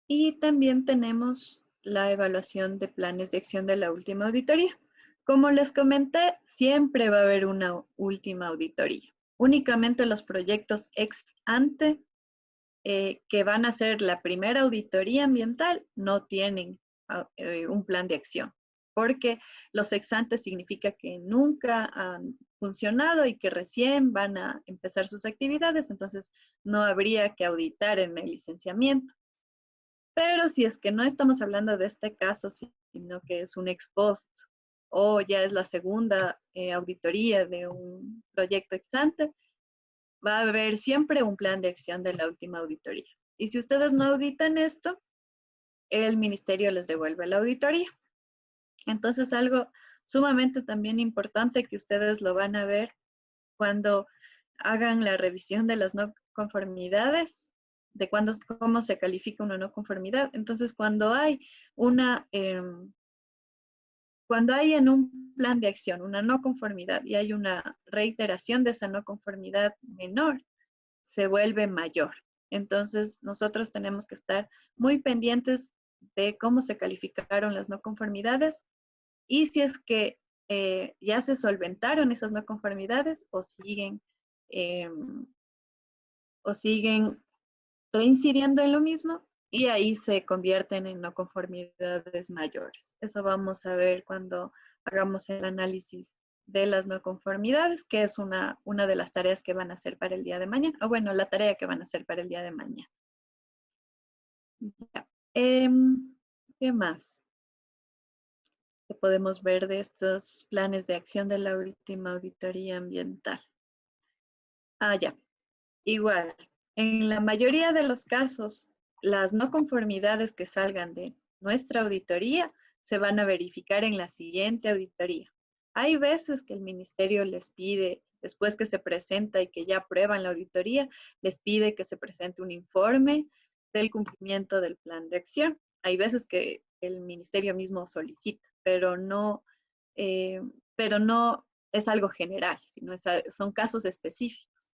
Y también tenemos la evaluación de planes de acción de la última auditoría. Como les comenté, siempre va a haber una última auditoría. Únicamente los proyectos ex ante que van a ser la primera auditoría ambiental no tienen un plan de acción, porque los ex ante significa que nunca han funcionado y que recién van a empezar sus actividades, entonces no habría que auditar en el licenciamiento. Pero si es que no estamos hablando de este caso, sino que es un ex post o ya es la segunda auditoría de un proyecto ex ante, va a haber siempre un plan de acción de la última auditoría. Y si ustedes no auditan esto, el ministerio les devuelve la auditoría. Entonces, algo sumamente también importante que ustedes lo van a ver cuando hagan la revisión de las no conformidades, de cómo se califica una no conformidad. Entonces, cuando hay cuando hay en un plan de acción una no conformidad y hay una reiteración de esa no conformidad menor, se vuelve mayor. Entonces, nosotros tenemos que estar muy pendientes de cómo se calificaron las no conformidades y si es que ya se solventaron esas no conformidades eh, o siguen reincidiendo en lo mismo y ahí se convierten en no conformidades mayores. Eso vamos a ver cuando hagamos el análisis de las no conformidades, que es una de las tareas que van a hacer para el día de mañana, o bueno, la tarea que van a hacer para el día de mañana. Ya. ¿Qué más? ¿Qué podemos ver de estos planes de acción de la última auditoría ambiental? Ah, ya. Igual, en la mayoría de los casos, las no conformidades que salgan de nuestra auditoría se van a verificar en la siguiente auditoría. Hay veces que el ministerio les pide, después que se presenta y que ya aprueban la auditoría, les pide que se presente un informe del cumplimiento del plan de acción. Hay veces que el ministerio mismo solicita, eh, pero no es algo general, sino son casos específicos.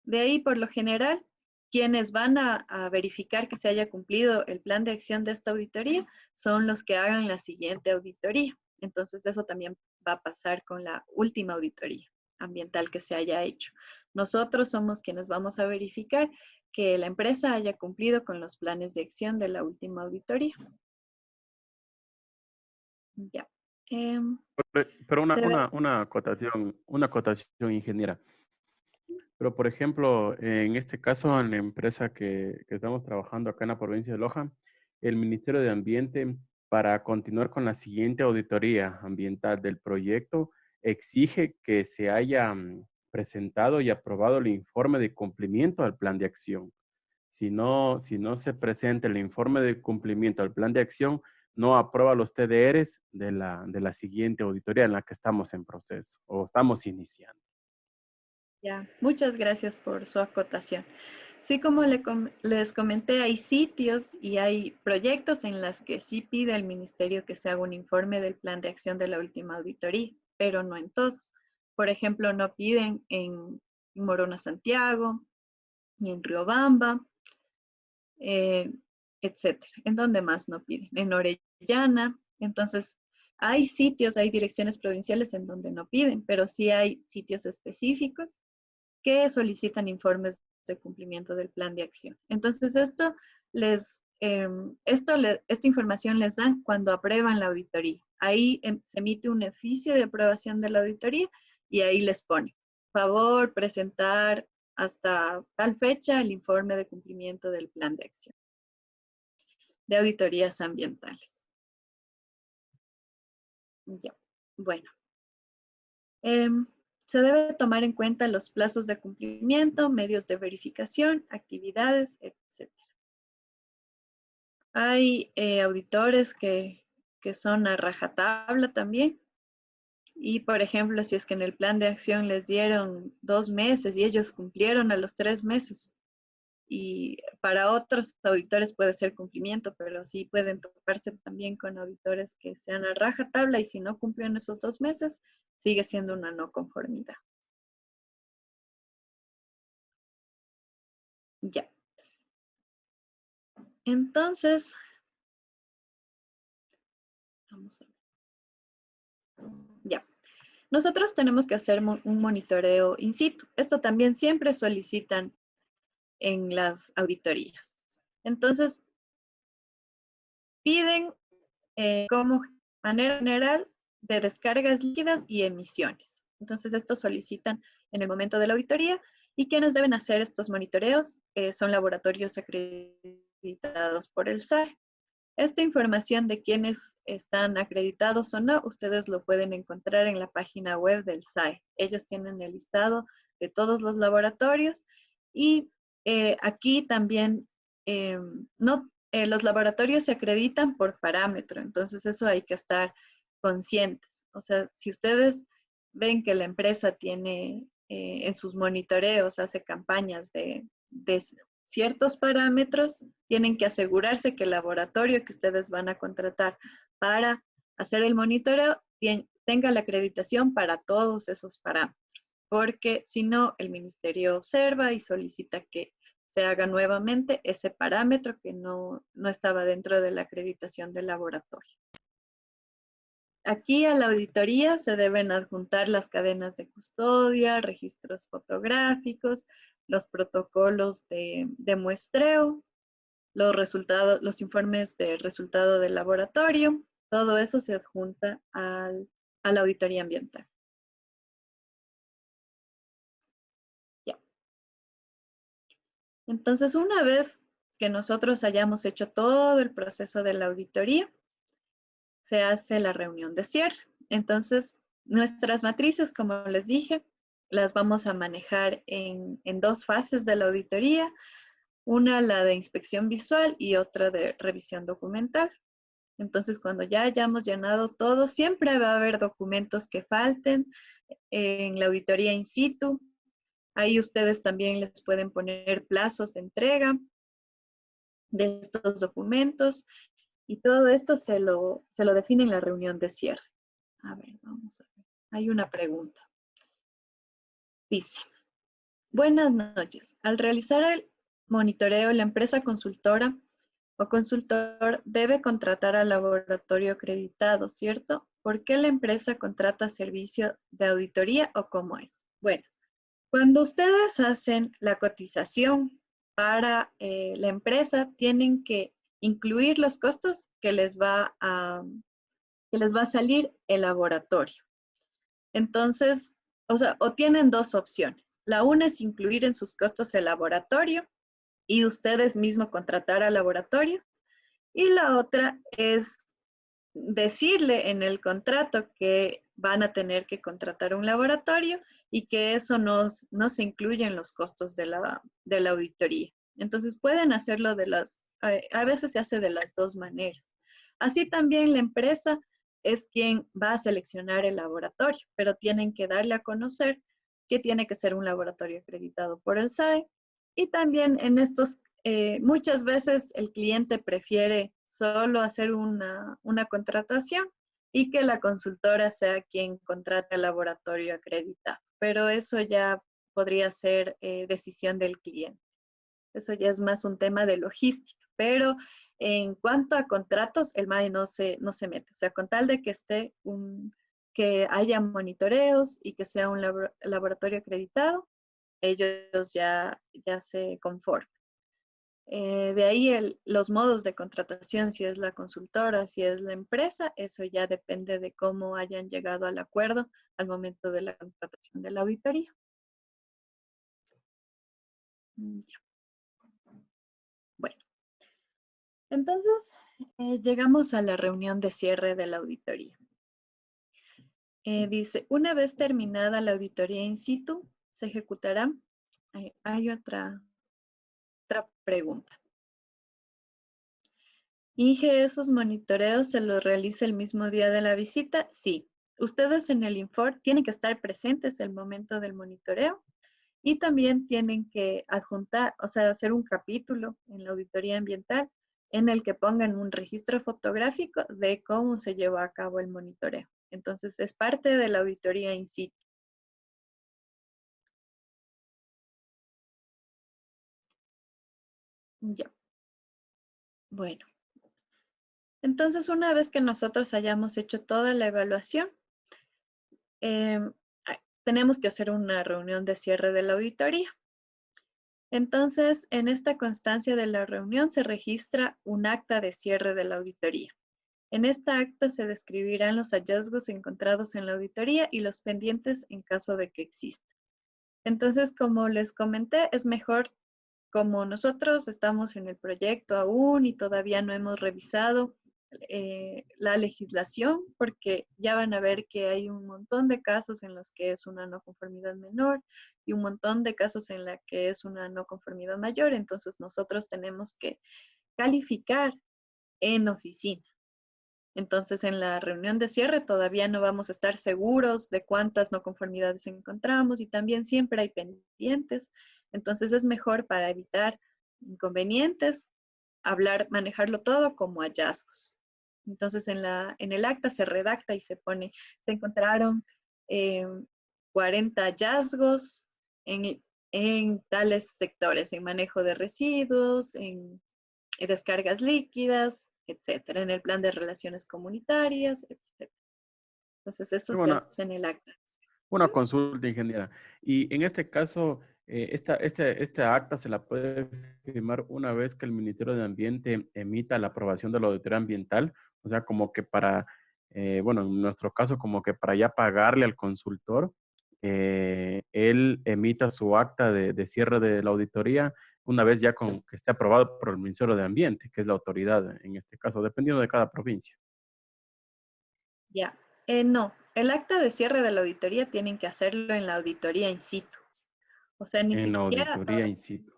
De ahí, por lo general, quienes van a verificar que se haya cumplido el plan de acción de esta auditoría son los que hagan la siguiente auditoría. Entonces, eso también va a pasar con la última auditoría ambiental que se haya hecho. Nosotros somos quienes vamos a verificar que la empresa haya cumplido con los planes de acción de la última auditoría. Ya. Pero Se ve. una acotación, ingeniera. Pero, por ejemplo, en este caso, en la empresa que estamos trabajando acá en la provincia de Loja, el Ministerio de Ambiente, para continuar con la siguiente auditoría ambiental del proyecto, exige que se haya presentado y aprobado el informe de cumplimiento al plan de acción. Si no se presenta el informe de cumplimiento al plan de acción, no aprueba los TDRs de la siguiente auditoría en la que estamos en proceso o estamos iniciando. Ya, muchas gracias por su acotación. Sí, como les comenté, hay sitios y hay proyectos en los que sí pide al ministerio que se haga un informe del plan de acción de la última auditoría, pero no en todos. Por ejemplo, no piden en Morona Santiago, ni en Riobamba, eh, etcétera. ¿En dónde más no piden? En Orellana. Entonces, hay sitios, hay direcciones provinciales en donde no piden, pero sí hay sitios específicos que solicitan informes de cumplimiento del plan de acción. Entonces, esta información les dan cuando aprueban la auditoría. Ahí se emite un oficio de aprobación de la auditoría y ahí les pone, favor, presentar hasta tal fecha el informe de cumplimiento del plan de acción de auditorías ambientales. Ya, bueno. Se debe tomar en cuenta los plazos de cumplimiento, medios de verificación, actividades, etc. Hay auditores que son a rajatabla también. Y, por ejemplo, si es que en el plan de acción les dieron 2 meses y ellos cumplieron a los 3 meses, y para otros auditores puede ser cumplimiento, pero sí pueden toparse también con auditores que sean a rajatabla y si no cumplieron esos 2 meses, sigue siendo una no conformidad. Ya. Entonces, vamos a ver. Ya. Nosotros tenemos que hacer un monitoreo in situ. Esto también siempre solicitan en las auditorías. Entonces, piden como manera general de descargas líquidas y emisiones. Entonces, esto solicitan en el momento de la auditoría y quienes deben hacer estos monitoreos son laboratorios acreditados por el SAE. Esta información de quienes están acreditados o no, ustedes lo pueden encontrar en la página web del SAE. Ellos tienen el listado de todos los laboratorios y aquí también los laboratorios se acreditan por parámetro, entonces eso hay que estar conscientes. O sea, si ustedes ven que la empresa tiene en sus monitoreos, hace campañas de ciertos parámetros, tienen que asegurarse que el laboratorio que ustedes van a contratar para hacer el monitoreo tenga la acreditación para todos esos parámetros, porque si no, el ministerio observa y solicita que se haga nuevamente ese parámetro que no estaba dentro de la acreditación del laboratorio. Aquí a la auditoría se deben adjuntar las cadenas de custodia, registros fotográficos, los protocolos de muestreo, los informes de resultado del laboratorio, todo eso se adjunta a la auditoría ambiental. Ya. Entonces, una vez que nosotros hayamos hecho todo el proceso de la auditoría, se hace la reunión de cierre. Entonces, nuestras matrices, como les dije, las vamos a manejar en 2 fases de la auditoría, una la de inspección visual y otra de revisión documental. Entonces, cuando ya hayamos llenado todo, siempre va a haber documentos que falten en la auditoría in situ. Ahí ustedes también les pueden poner plazos de entrega de estos documentos y todo esto se lo define en la reunión de cierre. A ver, vamos a ver. Hay una pregunta. Dice, buenas noches. Al realizar el monitoreo, la empresa consultora o consultor debe contratar al laboratorio acreditado, ¿cierto? ¿Por qué la empresa contrata servicio de auditoría o cómo es? Bueno, cuando ustedes hacen la cotización para la empresa, tienen que incluir los costos que les va a salir el laboratorio. Entonces, o tienen 2 opciones. La una es incluir en sus costos el laboratorio y ustedes mismos contratar al laboratorio. Y la otra es decirle en el contrato que van a tener que contratar un laboratorio y que eso no se incluye en los costos de la auditoría. Entonces pueden hacerlo a veces se hace de las 2 maneras. Así también la empresa es quien va a seleccionar el laboratorio, pero tienen que darle a conocer que tiene que ser un laboratorio acreditado por el SAE. Y también en muchas veces el cliente prefiere solo hacer una contratación y que la consultora sea quien contrate al laboratorio acreditado. Pero eso ya podría ser decisión del cliente. Eso ya es más un tema de logística. Pero en cuanto a contratos, el MAE no se mete. O sea, con tal de que que haya monitoreos y que sea un laboratorio acreditado, ellos ya se conforman. De ahí los modos de contratación, si es la consultora, si es la empresa, eso ya depende de cómo hayan llegado al acuerdo al momento de la contratación de la auditoría. Ya. Bueno, entonces llegamos a la reunión de cierre de la auditoría. Dice, una vez terminada la auditoría in situ, se ejecutará. Hay otra pregunta. Inge, ¿esos monitoreos se los realiza el mismo día de la visita? Sí. Ustedes en el informe tienen que estar presentes el momento del monitoreo y también tienen que adjuntar, o sea, hacer un capítulo en la auditoría ambiental en el que pongan un registro fotográfico de cómo se llevó a cabo el monitoreo. Entonces, es parte de la auditoría in situ. Ya. Bueno. Entonces, una vez que nosotros hayamos hecho toda la evaluación, tenemos que hacer una reunión de cierre de la auditoría. Entonces, en esta constancia de la reunión se registra un acta de cierre de la auditoría. En esta acta se describirán los hallazgos encontrados en la auditoría y los pendientes en caso de que exista. Entonces, como les comenté, es mejor, como nosotros estamos en el proyecto aún y todavía no hemos revisado la legislación, porque ya van a ver que hay un montón de casos en los que es una no conformidad menor y un montón de casos en la que es una no conformidad mayor. Entonces, nosotros tenemos que calificar en oficina. Entonces, en la reunión de cierre todavía no vamos a estar seguros de cuántas no conformidades encontramos y también siempre hay pendientes. Entonces, es mejor para evitar inconvenientes manejarlo todo como hallazgos. Entonces, en el acta se redacta y se pone, se encontraron 40 hallazgos en tales sectores, en manejo de residuos, en descargas líquidas, etcétera, en el plan de relaciones comunitarias, etcétera. Entonces, eso se Bueno, hace en el acta. una consulta, ingeniera. Y en este caso, esta acta se la puede firmar una vez que el Ministerio de Ambiente emita la aprobación de la auditoría ambiental, o sea, como que para, bueno, en nuestro caso, como que para ya pagarle al consultor, él emita su acta de cierre de la auditoría una vez ya con que esté aprobado por el Ministerio de Ambiente, que es la autoridad en este caso, dependiendo de cada provincia. Ya. No, el acta de cierre de la auditoría tienen que hacerlo en la auditoría in situ. O sea, ni En la siquiera auditoría in situ.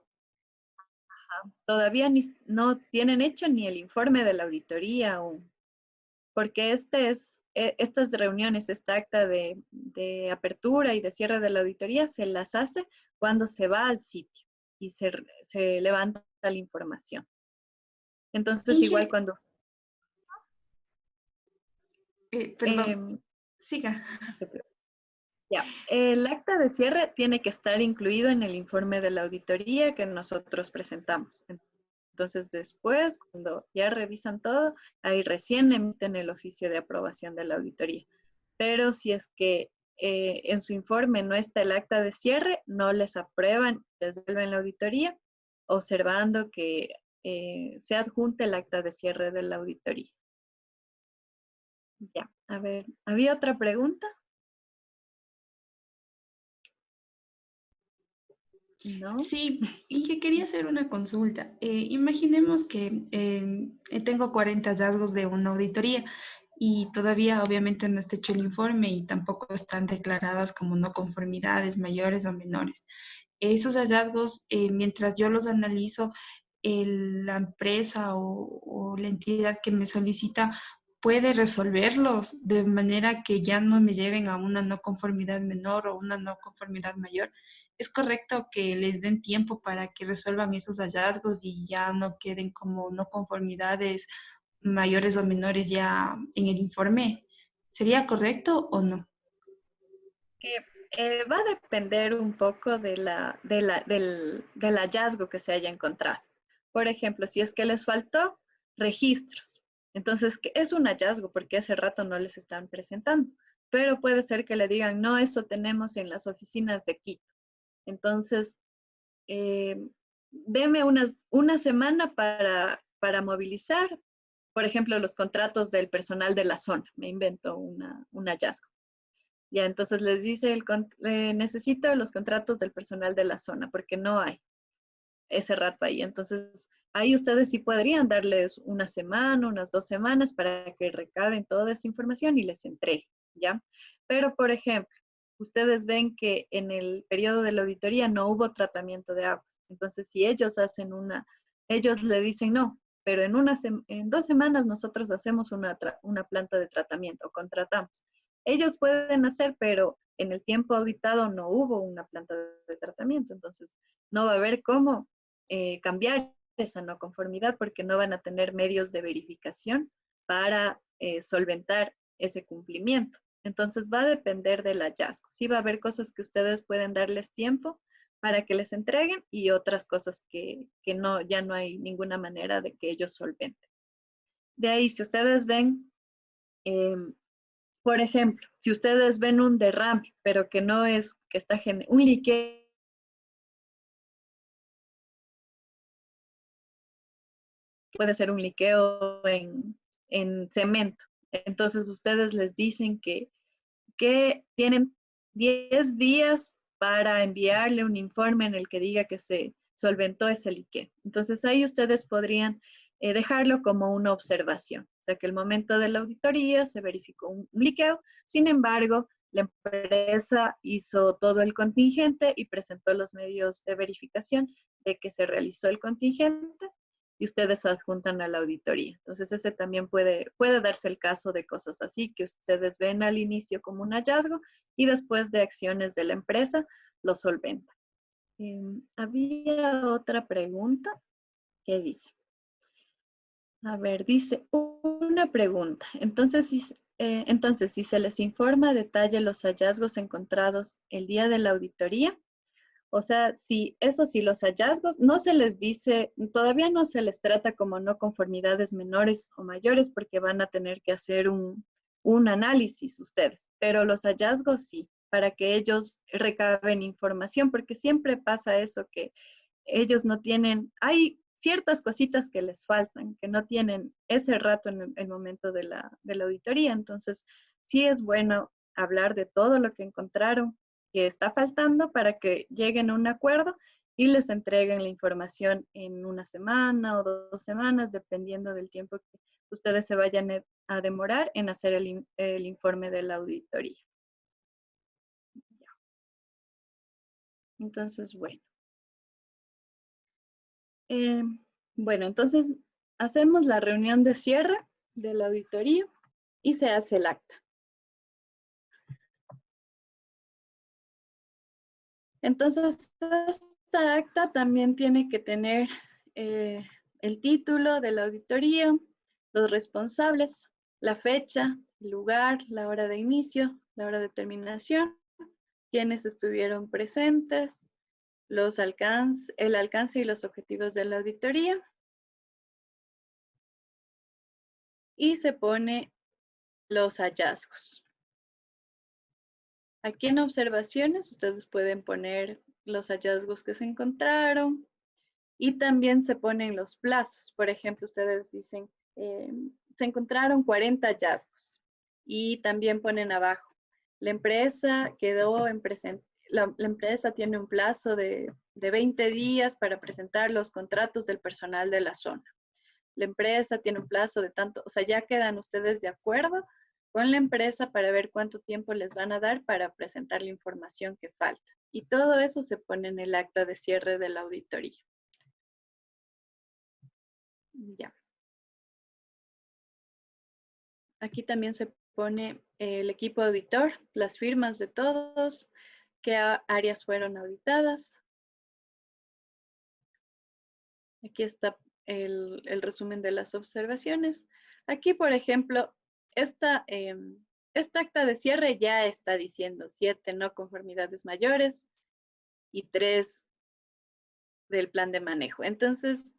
todavía no tienen hecho ni el informe de la auditoría aún, porque estas reuniones, esta acta de apertura y de cierre de la auditoría se las hace cuando se va al sitio y se levanta la información. Entonces, igual Inge, cuando... perdón, em, siga. Ya, el acta de cierre tiene que estar incluido en el informe de la auditoría que nosotros presentamos. Entonces, después, cuando ya revisan todo, ahí recién emiten el oficio de aprobación de la auditoría. Pero si es que en su informe no está el acta de cierre, no les aprueban, les devuelven la auditoría, observando que se adjunte el acta de cierre de la auditoría. Ya, a ver, ¿había otra pregunta? ¿No? Sí, y que quería hacer una consulta. Imaginemos que tengo 40 hallazgos de una auditoría y todavía obviamente no está hecho el informe y tampoco están declaradas como no conformidades mayores o menores. Esos hallazgos, mientras yo los analizo, la empresa o la entidad que me solicita puede resolverlos de manera que ya no me lleven a una no conformidad menor o una no conformidad mayor. ¿Es correcto que les den tiempo para que resuelvan esos hallazgos y ya no queden como no conformidades mayores o menores ya en el informe? ¿Sería correcto o no? Va a depender un poco del hallazgo que se haya encontrado. Por ejemplo, si es que les faltó registros, entonces que es un hallazgo porque hace rato no les están presentando, pero puede ser que le digan, no, eso tenemos en las oficinas de Quito. Entonces, eh, deme una semana para movilizar, por ejemplo, los contratos del personal de la zona. Me invento un hallazgo. Ya, entonces les dice, necesito los contratos del personal de la zona, porque no hay ese rato ahí. Entonces, ahí ustedes sí podrían darles una semana, unas 2 semanas para que recaben toda esa información y les entreguen. ¿ya? Pero, por ejemplo, ustedes ven que en el periodo de la auditoría no hubo tratamiento de aguas. Entonces, si ellos hacen ellos le dicen no, pero en 2 semanas nosotros hacemos una planta de tratamiento, contratamos. Ellos pueden hacer, pero en el tiempo auditado no hubo una planta de tratamiento, entonces no va a haber cómo cambiar esa no conformidad porque no van a tener medios de verificación para solventar ese cumplimiento. Entonces va a depender del hallazgo. Sí va a haber cosas que ustedes pueden darles tiempo para que les entreguen y otras cosas que no, ya no hay ninguna manera de que ellos solventen. De ahí, si ustedes ven, por ejemplo, si ustedes ven un derrame, pero que no es que está un liqueo, puede ser un liqueo en cemento. Entonces ustedes les dicen que tienen 10 días para enviarle un informe en el que diga que se solventó ese liqueo. Entonces ahí ustedes podrían dejarlo como una observación. O sea que el momento de la auditoría se verificó un liqueo, sin embargo, la empresa hizo todo el contingente y presentó los medios de verificación de que se realizó el contingente y ustedes adjuntan a la auditoría. Entonces, ese también puede darse el caso de cosas así que ustedes ven al inicio como un hallazgo y después de acciones de la empresa lo solventan. Había otra pregunta que dice, a ver, dice una pregunta. Entonces, si se les informa a detalle los hallazgos encontrados el día de la auditoría, o sea, si los hallazgos no se les dice, todavía no se les trata como no conformidades menores o mayores porque van a tener que hacer un análisis ustedes, pero los hallazgos sí, para que ellos recaben información, porque siempre pasa eso que ellos no tienen, hay ciertas cositas que les faltan, que no tienen ese rato en el momento de la auditoría, entonces sí es bueno hablar de todo lo que encontraron que está faltando para que lleguen a un acuerdo y les entreguen la información en 1 semana o 2 semanas, dependiendo del tiempo que ustedes se vayan a demorar en hacer el informe de la auditoría. Entonces, bueno. Bueno, entonces hacemos la reunión de cierre de la auditoría y se hace el acta. Entonces, esta acta también tiene que tener el título de la auditoría, los responsables, la fecha, el lugar, la hora de inicio, la hora de terminación, quienes estuvieron presentes, el alcance y los objetivos de la auditoría. Y se pone los hallazgos. Aquí en observaciones ustedes pueden poner los hallazgos que se encontraron y también se ponen los plazos. Por ejemplo, ustedes dicen, se encontraron 40 hallazgos y también ponen abajo, la empresa quedó en la empresa tiene un plazo de 20 días para presentar los contratos del personal de la zona. La empresa tiene un plazo de tanto, o sea, ya quedan ustedes de acuerdo con la empresa para ver cuánto tiempo les van a dar para presentar la información que falta. Y todo eso se pone en el acta de cierre de la auditoría. Ya. Aquí también se pone el equipo auditor, las firmas de todos, qué áreas fueron auditadas. Aquí está el resumen de las observaciones. Aquí, por ejemplo, esta acta de cierre ya está diciendo 7 no conformidades mayores y 3 del plan de manejo. Entonces,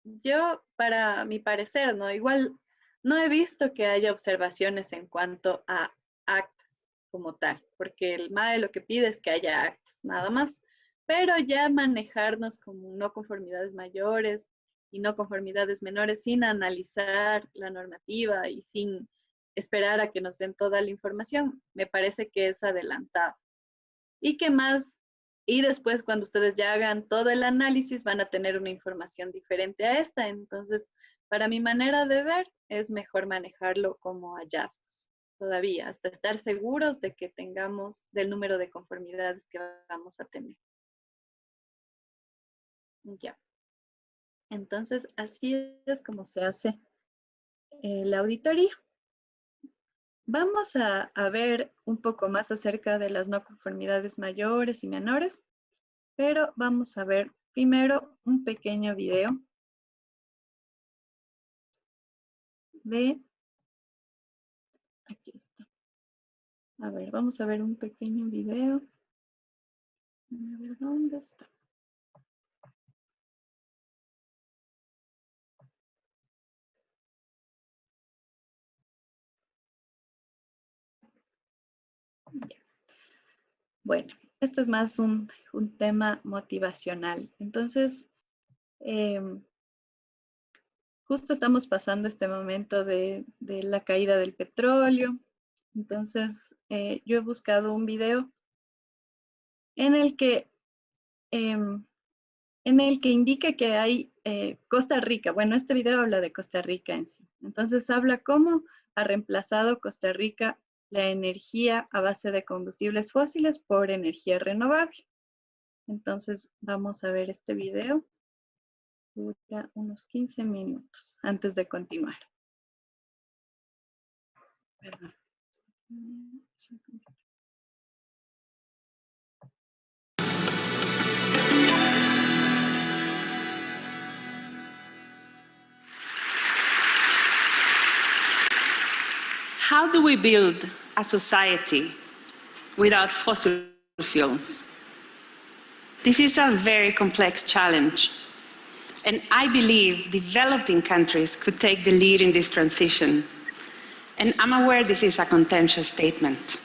yo, para mi parecer, ¿no? Igual no he visto que haya observaciones en cuanto a actas como tal, porque el MAE lo que pide es que haya actas, nada más. Pero ya manejarnos como no conformidades mayores y no conformidades menores sin analizar la normativa y sin esperar a que nos den toda la información, me parece que es adelantado. Y que más, y después cuando ustedes ya hagan todo el análisis van a tener una información diferente a esta. Entonces, para mi manera de ver, es mejor manejarlo como hallazgos. todavía, hasta estar seguros de que tengamos del número de conformidades que vamos a tener. Ya. Entonces, así es como se hace la auditoría. Vamos a ver un poco más acerca de las no conformidades mayores y menores, pero vamos a ver primero un pequeño video de... Aquí está. A ver, vamos a ver un pequeño video. A ver, ¿dónde está? Ya. Bueno, esto es más un tema motivacional. Entonces, justo estamos pasando este momento de la caída del petróleo. Entonces, yo he buscado un video en el que indica que hay Costa Rica. Bueno, este video habla de Costa Rica en sí. Entonces, habla cómo ha reemplazado Costa Rica la energía a base de combustibles fósiles por energía renovable. Entonces, vamos a ver este video. Dura unos 15 minutos antes de continuar. Perdón. How do we build a society without fossil fuels? This is a very complex challenge, and I believe developing countries could take the lead in this transition. And I'm aware this is a contentious statement,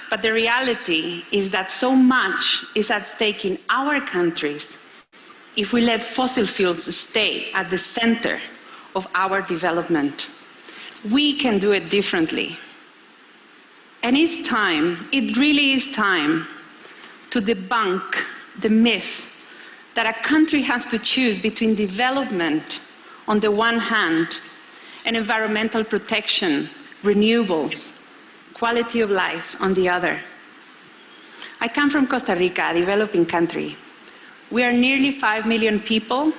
but the reality is that so much is at stake in our countries if we let fossil fuels stay at the center of our development. We can do it differently. And it's time, it really is time, to debunk the myth that a country has to choose between development on the one hand and environmental protection, renewables, quality of life on the other. I come from Costa Rica, a developing country. We are nearly 5 million people,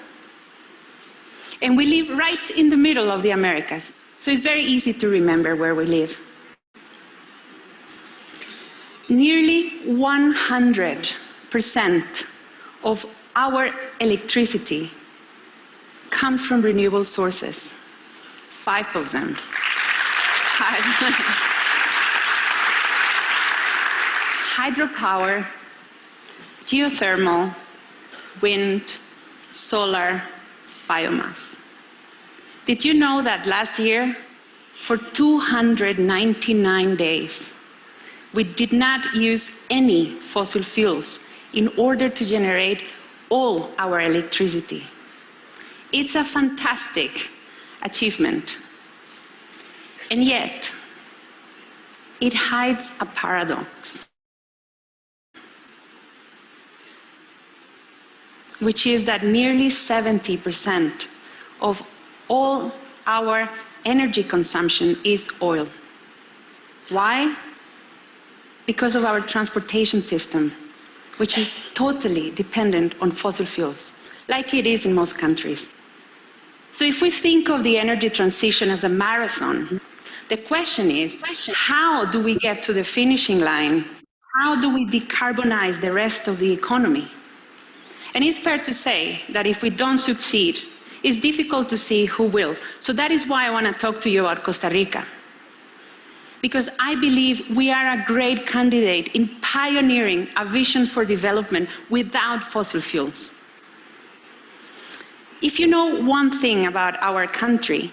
and we live right in the middle of the Americas. So it's very easy to remember where we live. Nearly 100% of our electricity comes from renewable sources. 5 of them. Hydropower, geothermal, wind, solar, biomass. Did you know that last year, for 299 days, we did not use any fossil fuels in order to generate all our electricity? It's a fantastic achievement. And yet, it hides a paradox, which is that nearly 70% of all our energy consumption is oil. Why? Because of our transportation system, which is totally dependent on fossil fuels, like it is in most countries. So if we think of the energy transition as a marathon, the question is, how do we get to the finishing line? How do we decarbonize the rest of the economy? And it's fair to say that if we don't succeed, it's difficult to see who will. So that is why I want to talk to you about Costa Rica. Because I believe we are a great candidate in pioneering a vision for development without fossil fuels. If you know one thing about our country,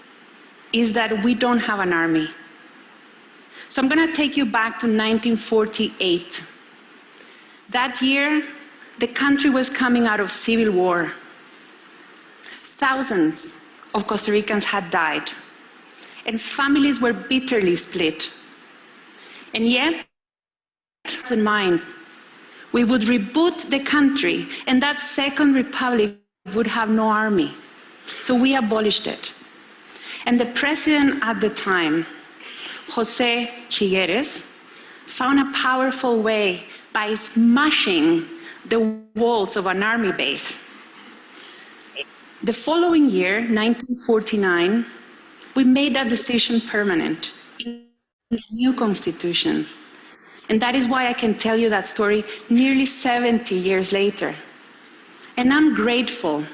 is that we don't have an army. So I'm going to take you back to 1948. That year, the country was coming out of civil war. Thousands of Costa Ricans had died, and families were bitterly split. And yet, in mind, we would reboot the country, and that second republic would have no army. So we abolished it. And the president at the time Jose Chigueres, found a powerful way by smashing the walls of an army base. The following year, 1949, we made that decision permanent in the new constitution. And that is why I can tell you that story nearly 70 years later. And I'm grateful.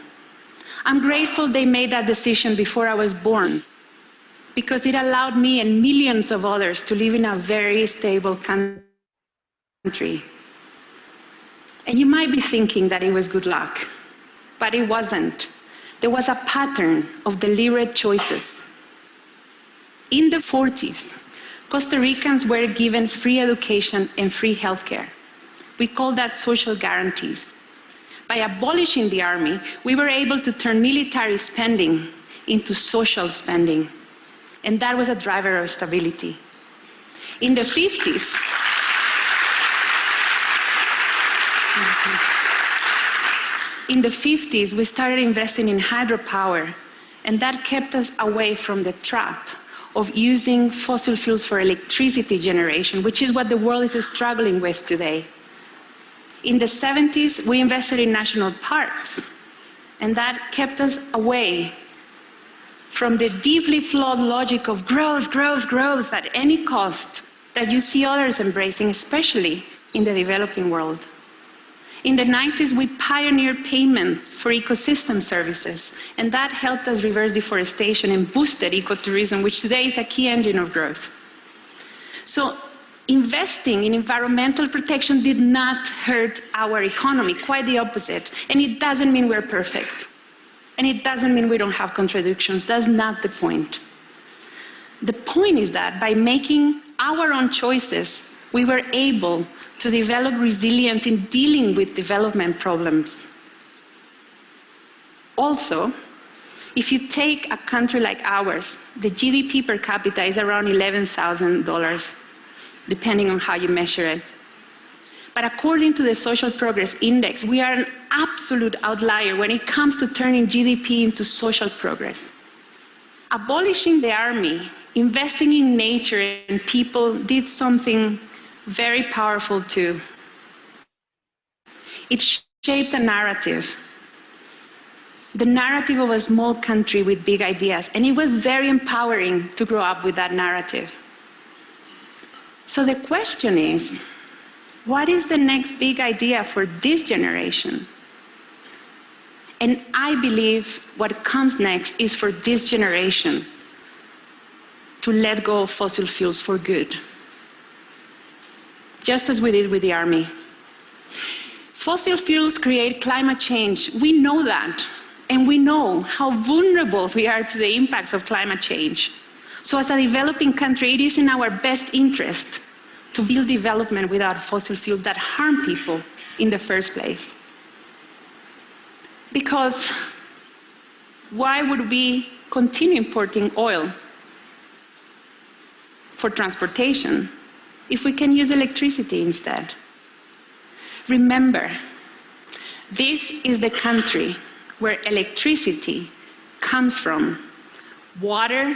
I'm grateful they made that decision before I was born, because it allowed me and millions of others to live in a very stable country. And you might be thinking that it was good luck, but it wasn't. There was a pattern of deliberate choices. In the 40s, Costa Ricans were given free education and free healthcare. We call that social guarantees. By abolishing the army, we were able to turn military spending into social spending. And that was a driver of stability. In the 50s, we started investing in hydropower, and that kept us away from the trap of using fossil fuels for electricity generation, which is what the world is struggling with today. In the 70s, we invested in national parks, and that kept us away from the deeply flawed logic of growth, growth, growth at any cost that you see others embracing, especially in the developing world. In the 90s, we pioneered payments for ecosystem services, and that helped us reverse deforestation and boosted ecotourism, which today is a key engine of growth. So investing in environmental protection did not hurt our economy, quite the opposite. And it doesn't mean we're perfect. And it doesn't mean we don't have contradictions. That's not the point. The point is that by making our own choices, we were able to develop resilience in dealing with development problems. Also, if you take a country like ours, the GDP per capita is around $11,000, depending on how you measure it. But according to the Social Progress Index, we are an absolute outlier when it comes to turning GDP into social progress. Abolishing the army, investing in nature and people did something very powerful too. It shaped a narrative. The narrative of a small country with big ideas, and it was very empowering to grow up with that narrative. So the question is, what is the next big idea for this generation? And I believe what comes next is for this generation to let go of fossil fuels for good, just as we did with the army. Fossil fuels create climate change. We know that, and we know how vulnerable we are to the impacts of climate change. So as a developing country, it is in our best interest to build development without fossil fuels that harm people in the first place. Because why would we continue importing oil for transportation if we can use electricity instead? Remember, this is the country where electricity comes from. Water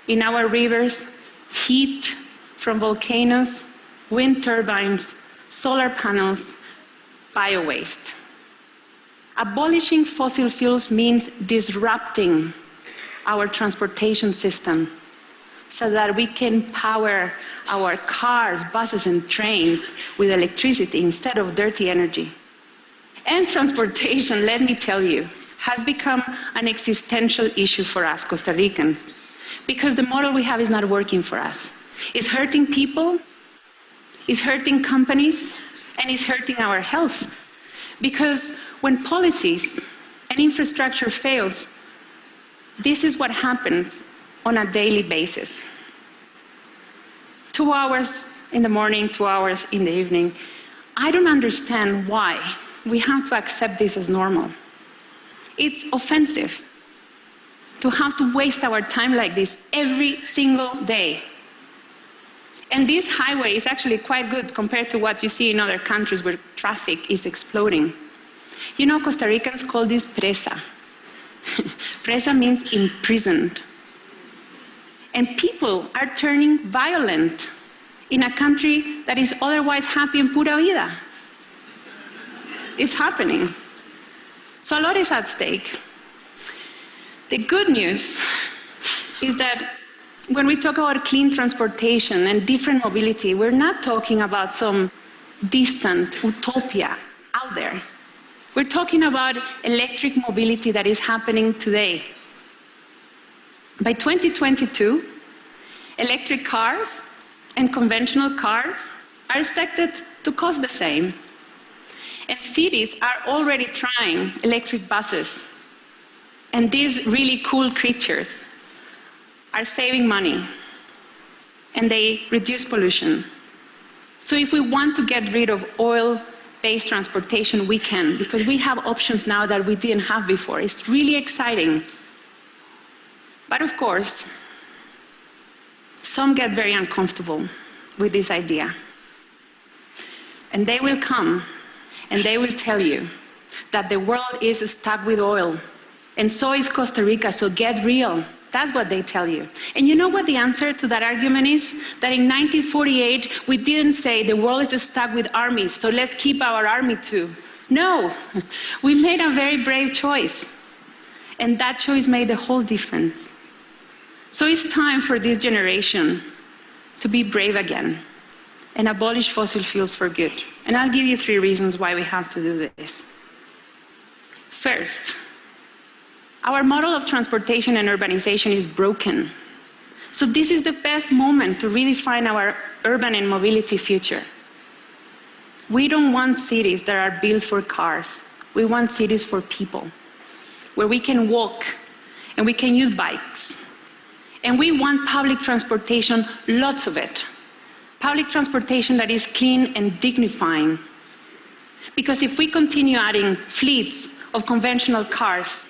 in our rivers, heat from volcanoes, wind turbines, solar panels, bio-waste. Abolishing fossil fuels means disrupting our transportation system so that we can power our cars, buses, and trains with electricity instead of dirty energy. And transportation, let me tell you, has become an existential issue for us Costa Ricans, because the model we have is not working for us. It's hurting people, it's hurting companies, and it's hurting our health. Because when policies and infrastructure fails, this is what happens on a daily basis. 2 hours in the morning, 2 hours in the evening. I don't understand why we have to accept this as normal. It's offensive to have to waste our time like this every single day. And this highway is actually quite good compared to what you see in other countries where traffic is exploding. You know, Costa Ricans call this presa. Presa means imprisoned. And people are turning violent in a country that is otherwise happy and pura vida. It's happening. So a lot is at stake. The good news is that when we talk about clean transportation and different mobility, we're not talking about some distant utopia out there. We're talking about electric mobility that is happening today. By 2022, electric cars and conventional cars are expected to cost the same. And cities are already trying electric buses. And these really cool creatures are saving money, and they reduce pollution. So if we want to get rid of oil-based transportation, we can, because we have options now that we didn't have before. It's really exciting. But of course, some get very uncomfortable with this idea. And they will come, and they will tell you that the world is stuck with oil, and so is Costa Rica, so get real. That's what they tell you. And you know what the answer to that argument is? That in 1948, we didn't say the world is stuck with armies, so let's keep our army too. No, we made a very brave choice. And that choice made the whole difference. So it's time for this generation to be brave again and abolish fossil fuels for good. And I'll give you 3 reasons why we have to do this. First, our model of transportation and urbanization is broken. So this is the best moment to redefine our urban and mobility future. We don't want cities that are built for cars. We want cities for people, where we can walk and we can use bikes. And we want public transportation, lots of it. Public transportation that is clean and dignifying. Because if we continue adding fleets of conventional cars,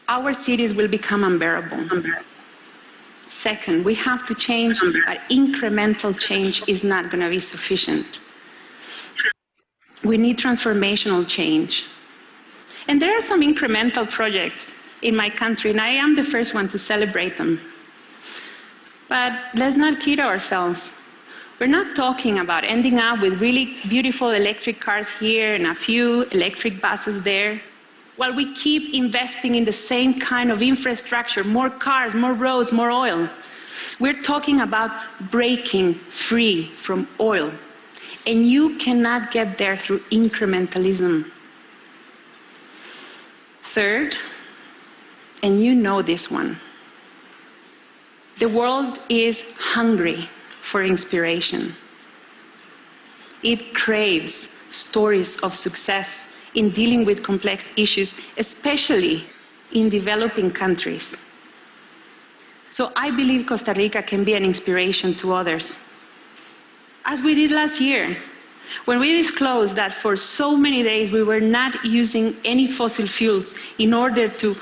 our cities will become unbearable. Second, we have to change, but incremental change is not going to be sufficient. We need transformational change. And there are some incremental projects in my country, and I am the first one to celebrate them. But let's not kid ourselves. We're not talking about ending up with really beautiful electric cars here and a few electric buses there, while we keep investing in the same kind of infrastructure, more cars, more roads, more oil. We're talking about breaking free from oil. And you cannot get there through incrementalism. Third, and you know this one, the world is hungry for inspiration. It craves stories of success in dealing with complex issues, especially in developing countries. So I believe Costa Rica can be an inspiration to others. As we did last year, when we disclosed that for so many days we were not using any fossil fuels in order to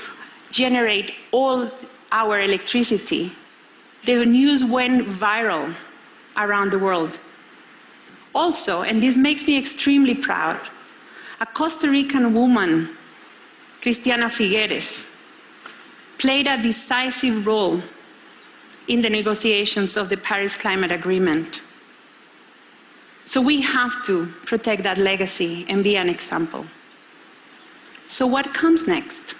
generate all our electricity, the news went viral around the world. Also, and this makes me extremely proud, a Costa Rican woman, Cristiana Figueres, played a decisive role in the negotiations of the Paris Climate Agreement. So we have to protect that legacy and be an example. So what comes next?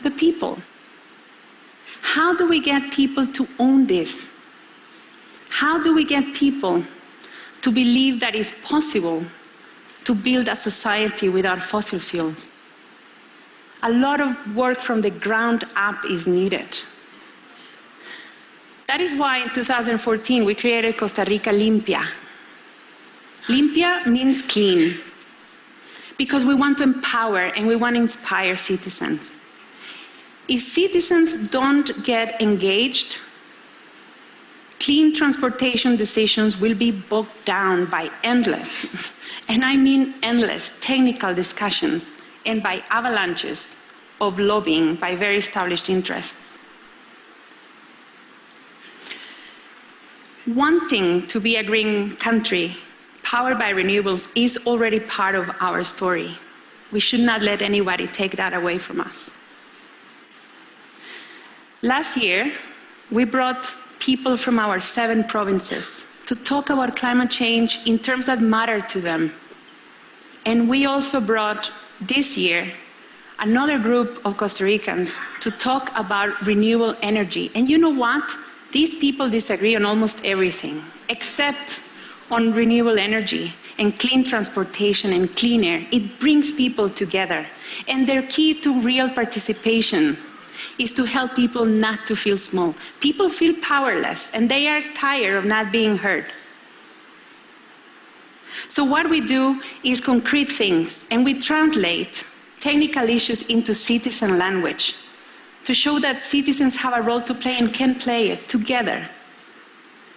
The people. How do we get people to own this? How do we get people to believe that it's possible to build a society without fossil fuels? A lot of work from the ground up is needed. That is why in 2014 we created Costa Rica Limpia. Limpia means clean, because we want to empower and we want to inspire citizens. If citizens don't get engaged, clean transportation decisions will be bogged down by endless, and I mean endless, technical discussions and by avalanches of lobbying by very established interests. Wanting to be a green country powered by renewables is already part of our story. We should not let anybody take that away from us. Last year, we brought people from our 7 provinces to talk about climate change in terms that matter to them. And we also brought this year another group of Costa Ricans to talk about renewable energy. And you know what? These people disagree on almost everything, except on renewable energy and clean transportation and clean air. It brings people together. And their key to real participation is to help people not to feel small. People feel powerless, and they are tired of not being heard. So what we do is concrete things, and we translate technical issues into citizen language to show that citizens have a role to play and can play it together.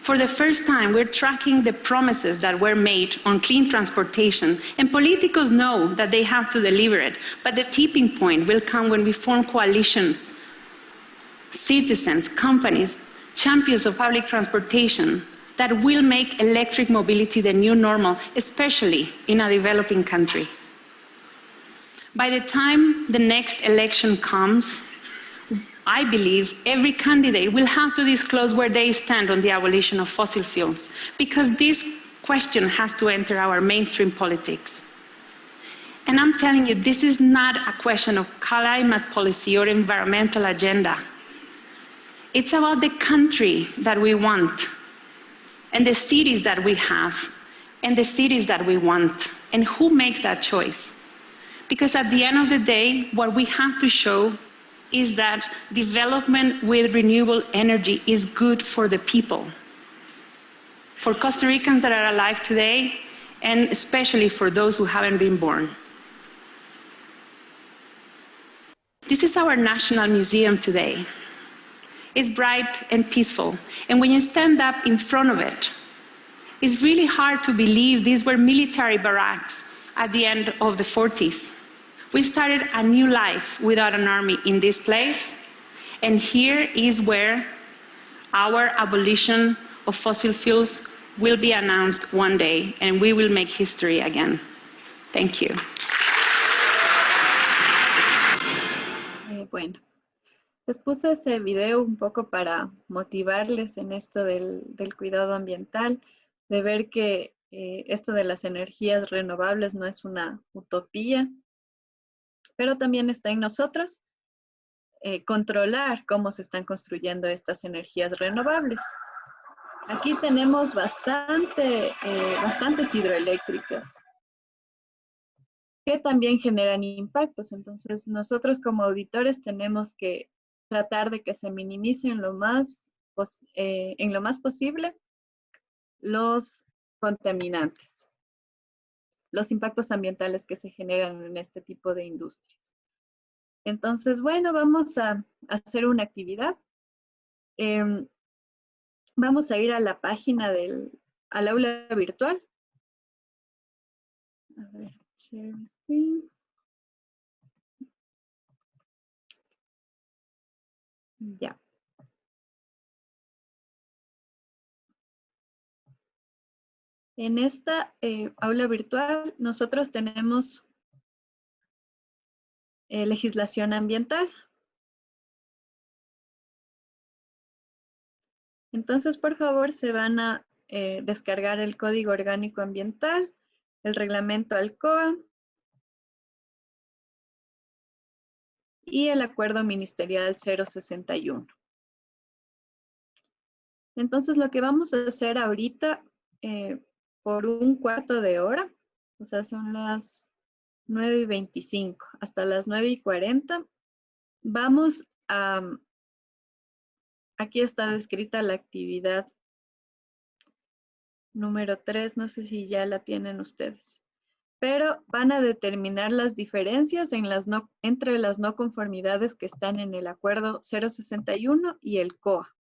For the first time, we're tracking the promises that were made on clean transportation, and politicos know that they have to deliver it, but the tipping point will come when we form coalitions, citizens, companies, champions of public transportation that will make electric mobility the new normal, especially in a developing country. By the time the next election comes, I believe every candidate will have to disclose where they stand on the abolition of fossil fuels, because this question has to enter our mainstream politics. And I'm telling you, this is not a question of climate policy or environmental agenda. It's about the country that we want, and the cities that we have, and the cities that we want, and who makes that choice. Because at the end of the day, what we have to show is that development with renewable energy is good for the people, for Costa Ricans that are alive today, and especially for those who haven't been born. This is our National Museum today. It's bright and peaceful, and when you stand up in front of it, it's really hard to believe these were military barracks at the end of the 40s. We started a new life without an army in this place, and here is where our abolition of fossil fuels will be announced one day, and we will make history again. Thank you. Bueno, les puse ese video un poco para motivarles en esto del cuidado ambiental, de ver que esto de las energías renovables no es una utopía, pero también está en nosotros controlar cómo se están construyendo estas energías renovables. Aquí tenemos bastantes hidroeléctricas que también generan impactos. Entonces, nosotros como auditores tenemos que tratar de que se minimicen en lo más posible los contaminantes, los impactos ambientales que se generan en este tipo de industrias. Entonces, bueno, vamos a hacer una actividad. Vamos a ir a la página al aula virtual. A ver, share screen. Ya. En esta aula virtual nosotros tenemos legislación ambiental. Entonces, por favor, se van a descargar el Código Orgánico Ambiental, el Reglamento ALCOA y el Acuerdo Ministerial 061. Entonces, lo que vamos a hacer ahorita por un cuarto de hora, o sea, son las 9:25 hasta las 9:40, vamos a... Aquí está descrita la actividad número 3, no sé si ya la tienen ustedes, pero van a determinar las diferencias entre las no conformidades que están en el Acuerdo 061 y el COA.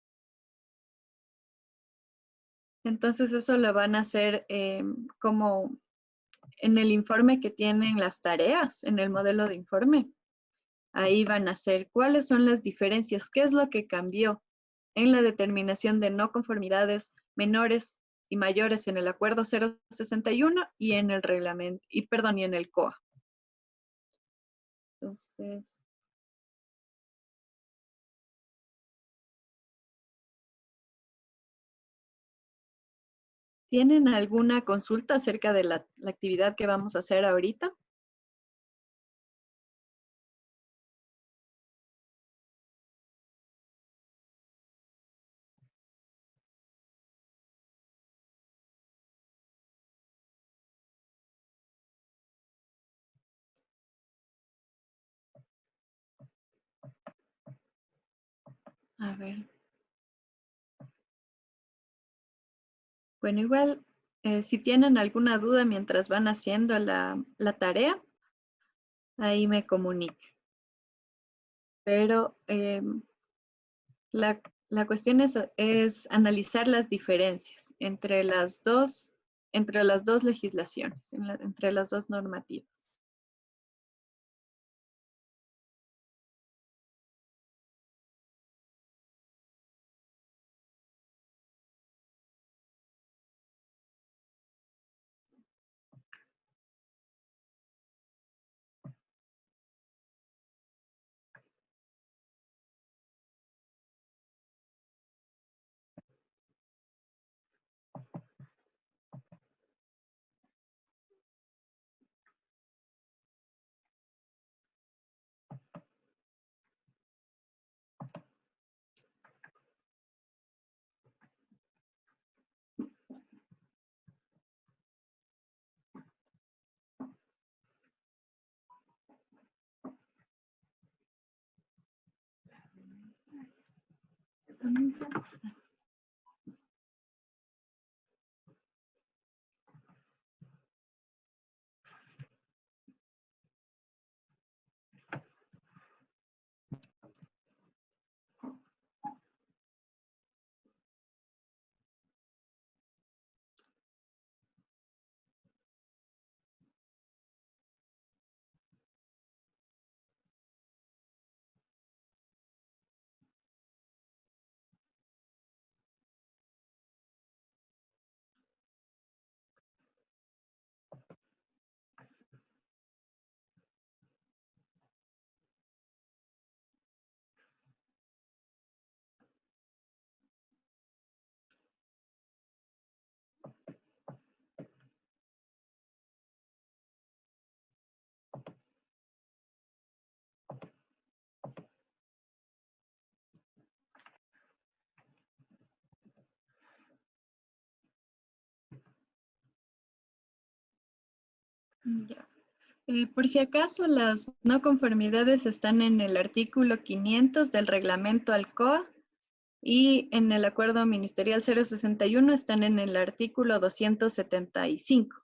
Entonces eso lo van a hacer como en el informe que tienen las tareas, en el modelo de informe. Ahí van a hacer cuáles son las diferencias, qué es lo que cambió en la determinación de no conformidades menores y mayores en el Acuerdo 061 y en el reglamento, y en el COA. Entonces, ¿Tienen alguna consulta acerca de la actividad que vamos a hacer ahorita? A ver. Bueno, igual, si tienen alguna duda mientras van haciendo la tarea, ahí me comunique. Pero la cuestión es analizar las diferencias entre las dos legislaciones, entre las dos normativas. Ya. Por si acaso, las no conformidades están en el artículo 500 del reglamento ALCOA y en el acuerdo ministerial 061 están en el artículo 275.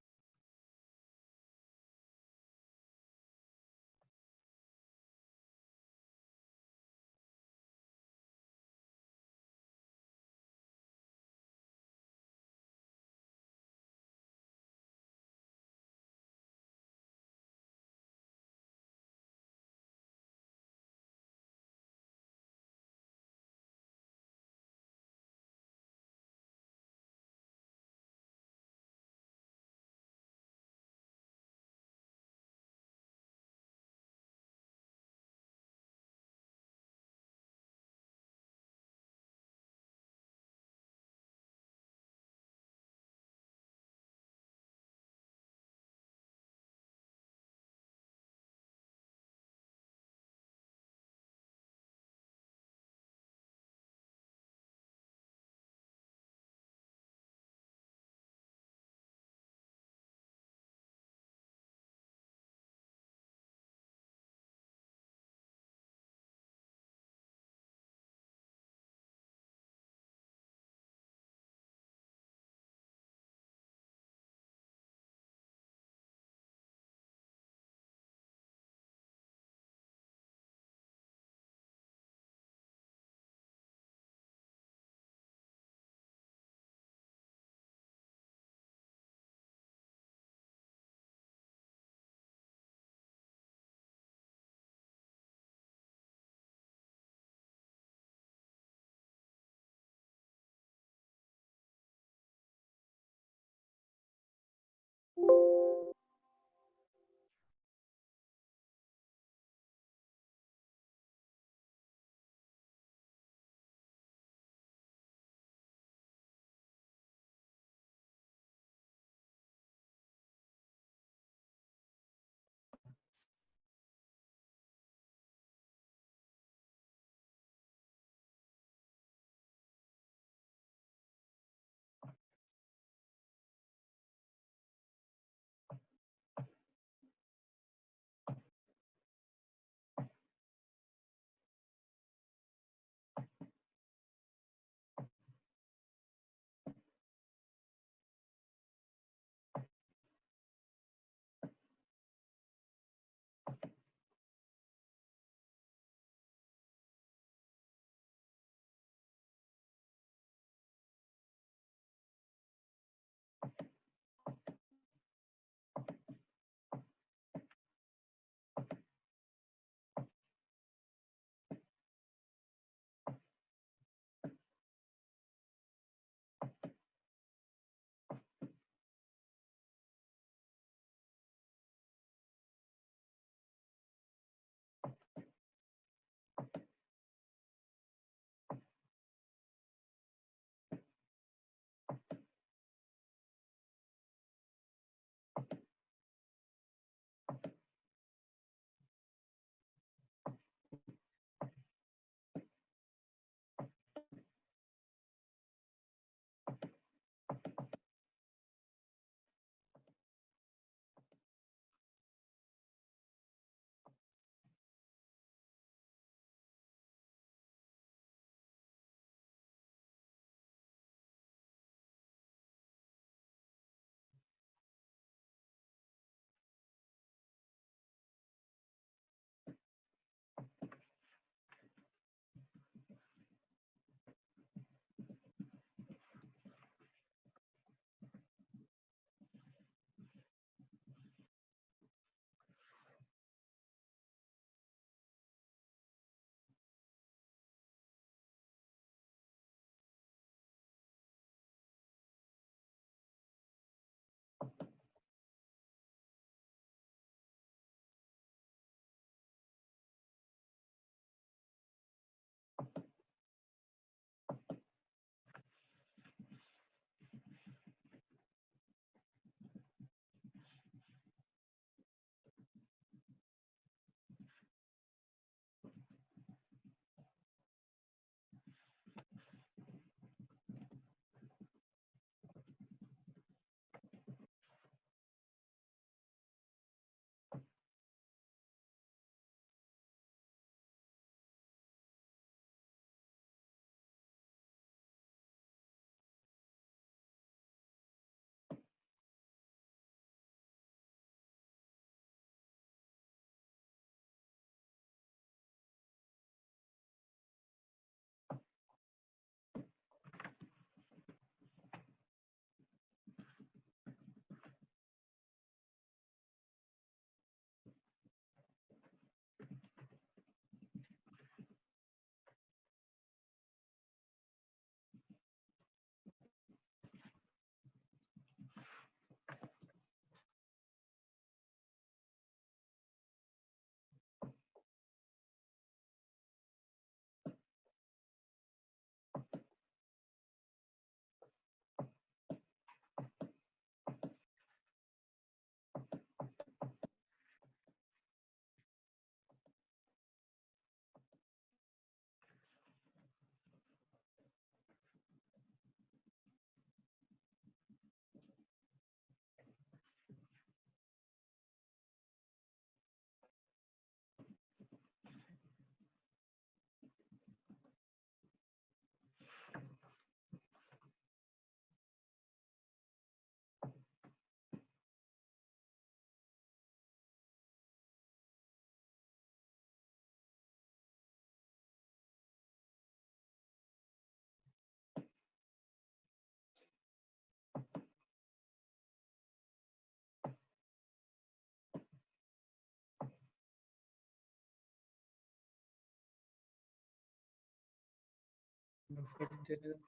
No fue el encendedor.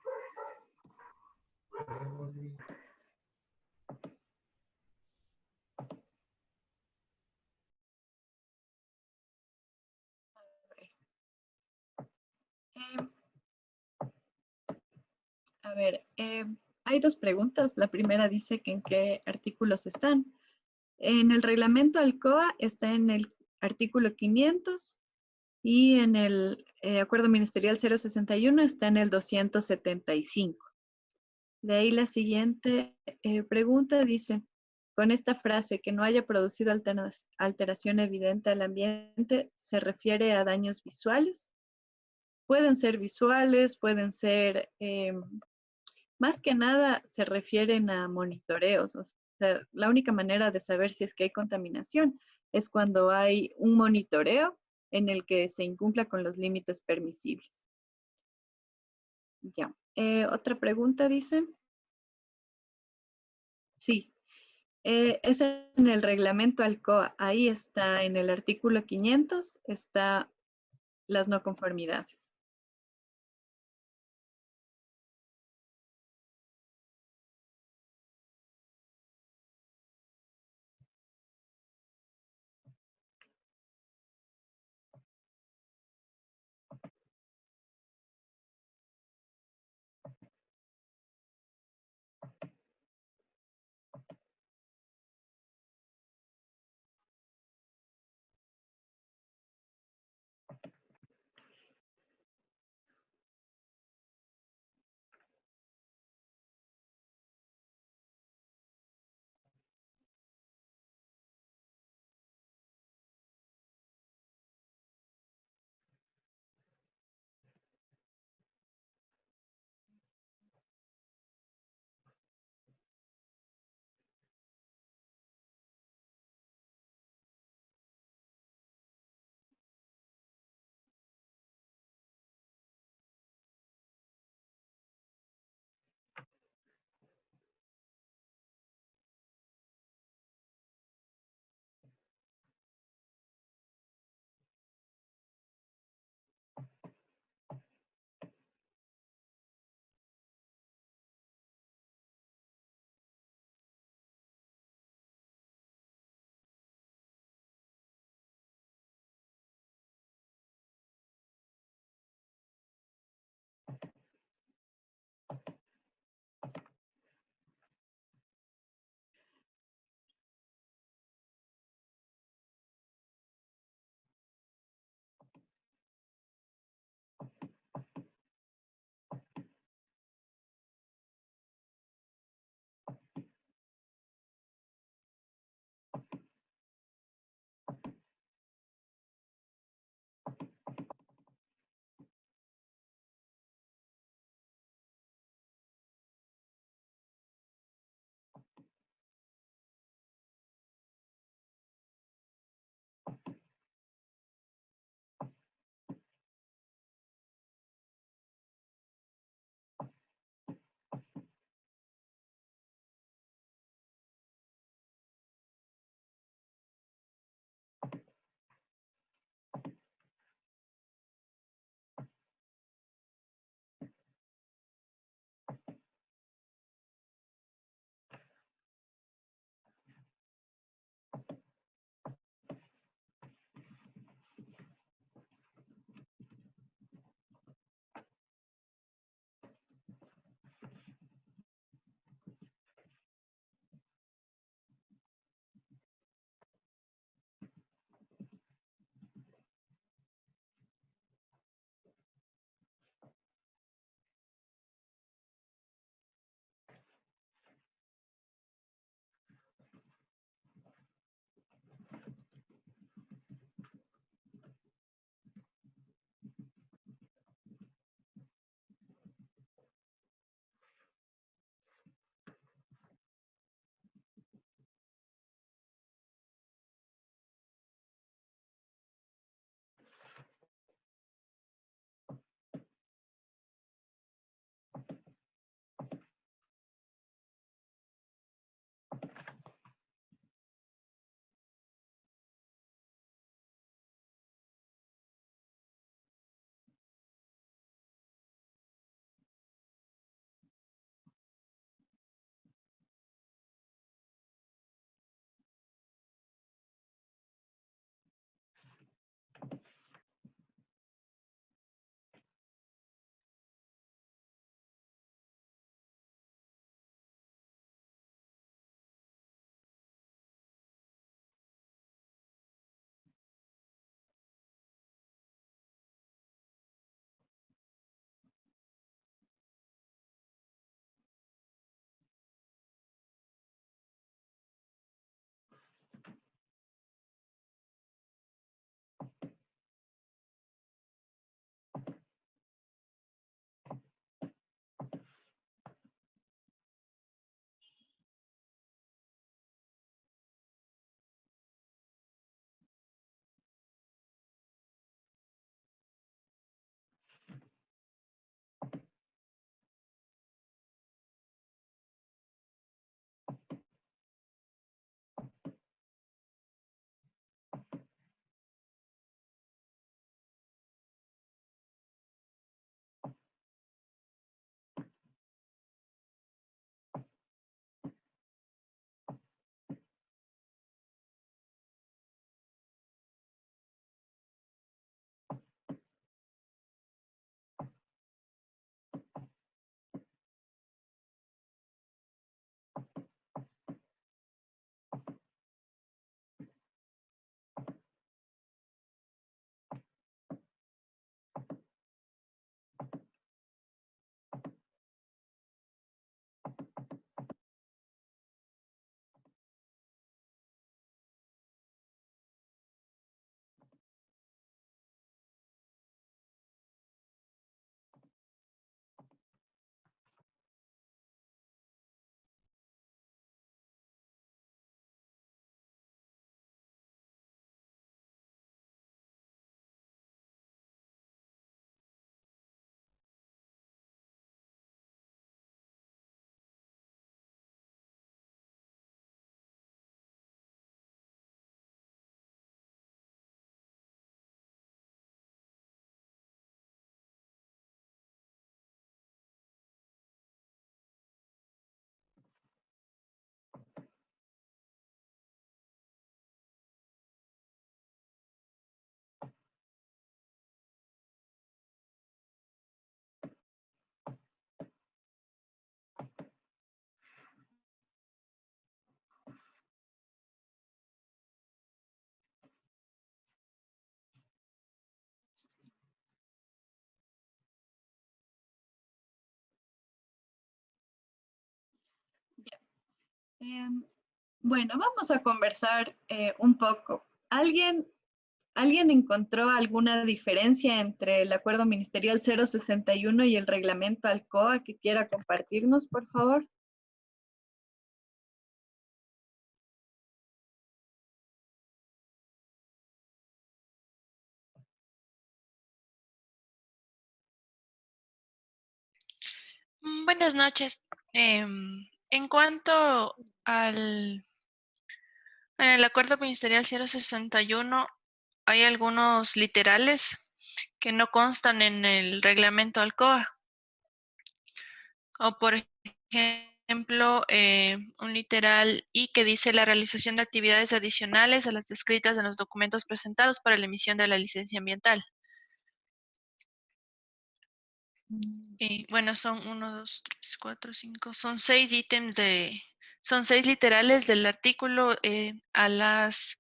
Ya volví. Eh, a ver, hay dos preguntas. La primera dice que en qué artículos están. En el reglamento Alcoa está en el artículo 500 y en el acuerdo ministerial 061 está en el 275. De ahí la siguiente pregunta dice, con esta frase que no haya producido alteración evidente al ambiente, ¿se refiere a daños visuales? Pueden ser visuales, pueden ser, más que nada se refieren a monitoreos. O sea, la única manera de saber si es que hay contaminación es cuando hay un monitoreo en el que se incumpla con los límites permisibles. Ya. Otra pregunta dice. Sí, es en el reglamento Alcoa. Ahí está, en el artículo 500, está las no conformidades. Bueno, vamos a conversar un poco. ¿Alguien encontró alguna diferencia entre el Acuerdo Ministerial 061 y el Reglamento Alcoa que quiera compartirnos, por favor? Buenas noches. En cuanto al en el acuerdo ministerial 061, hay algunos literales que no constan en el reglamento Alcoa. O por ejemplo, un literal I que dice la realización de actividades adicionales a las descritas en los documentos presentados para la emisión de la licencia ambiental. Y bueno, son 1, 2, 3, 4, 5, son 6 ítems son 6 literales del artículo a las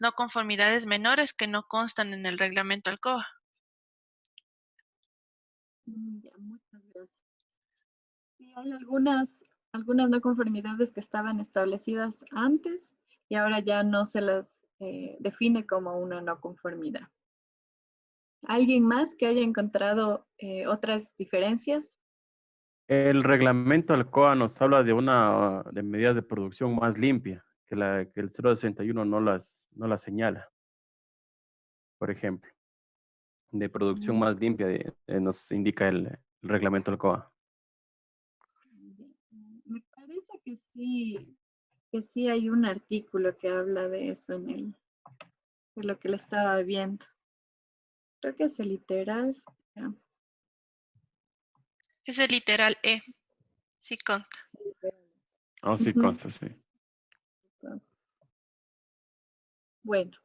no conformidades menores que no constan en el reglamento Alcoa. Ya, muchas gracias. Sí, hay algunas no conformidades que estaban establecidas antes y ahora ya no se las define como una no conformidad. ¿Alguien más que haya encontrado otras diferencias? El reglamento Alcoa nos habla de medidas de producción más limpia, que el 061 no las señala, por ejemplo. De producción más limpia nos indica el reglamento Alcoa. Me parece que sí hay un artículo que habla de eso de lo que le estaba viendo. Creo que es el literal. Ya. Es el literal E, sí consta. Oh, sí, Ujú. consta, sí. Bueno,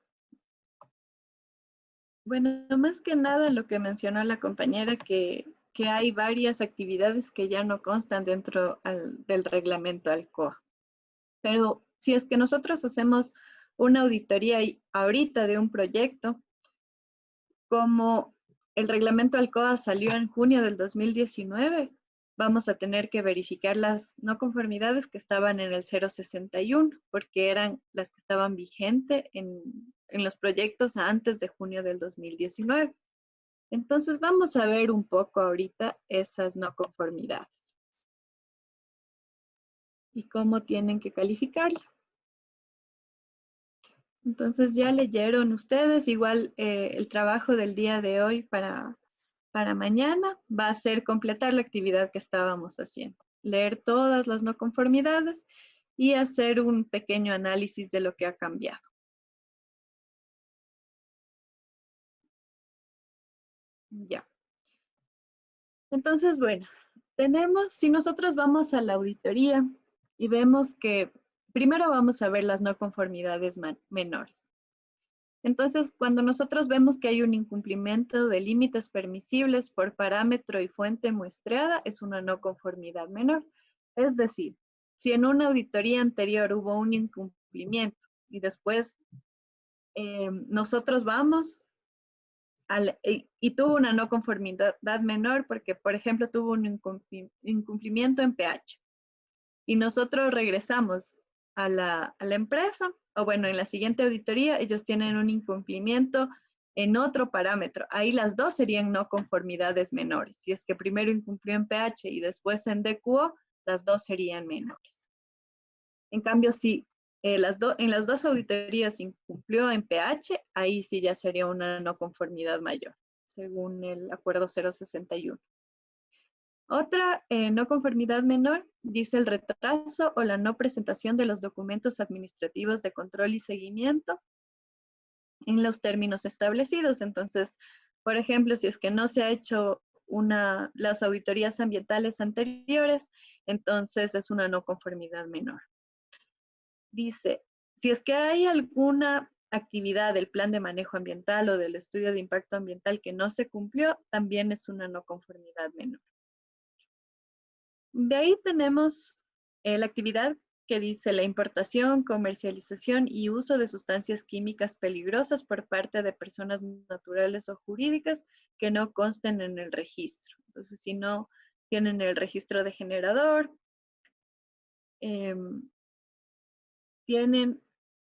más que nada lo que mencionó la compañera, que hay varias actividades que ya no constan dentro del reglamento Alcoa. Pero si es que nosotros hacemos una auditoría ahorita de un proyecto, como el reglamento Alcoa salió en junio del 2019, vamos a tener que verificar las no conformidades que estaban en el 061, porque eran las que estaban vigentes en los proyectos antes de junio del 2019. Entonces vamos a ver un poco ahorita esas no conformidades y cómo tienen que calificarla. Entonces ya leyeron ustedes, igual el trabajo del día de hoy para mañana va a ser completar la actividad que estábamos haciendo, leer todas las no conformidades y hacer un pequeño análisis de lo que ha cambiado. Ya. Entonces, bueno, si nosotros vamos a la auditoría y vemos que primero vamos a ver las no conformidades menores. Entonces, cuando nosotros vemos que hay un incumplimiento de límites permisibles por parámetro y fuente muestreada, es una no conformidad menor. Es decir, si en una auditoría anterior hubo un incumplimiento y después nosotros vamos y tuvo una no conformidad menor porque, por ejemplo, tuvo un incumplimiento en pH y nosotros regresamos a la empresa, o bueno, en la siguiente auditoría ellos tienen un incumplimiento en otro parámetro. Ahí las dos serían no conformidades menores. Si es que primero incumplió en pH y después en DQO, las dos serían menores. En cambio, si en las dos auditorías incumplió en pH, ahí sí ya sería una no conformidad mayor, según el acuerdo 061. Otra no conformidad menor dice el retraso o la no presentación de los documentos administrativos de control y seguimiento en los términos establecidos. Entonces, por ejemplo, si es que no se ha hecho las auditorías ambientales anteriores, entonces es una no conformidad menor. Dice, si es que hay alguna actividad del plan de manejo ambiental o del estudio de impacto ambiental que no se cumplió, también es una no conformidad menor. De ahí tenemos la actividad que dice la importación, comercialización y uso de sustancias químicas peligrosas por parte de personas naturales o jurídicas que no consten en el registro. Entonces, si no tienen el registro de generador, tienen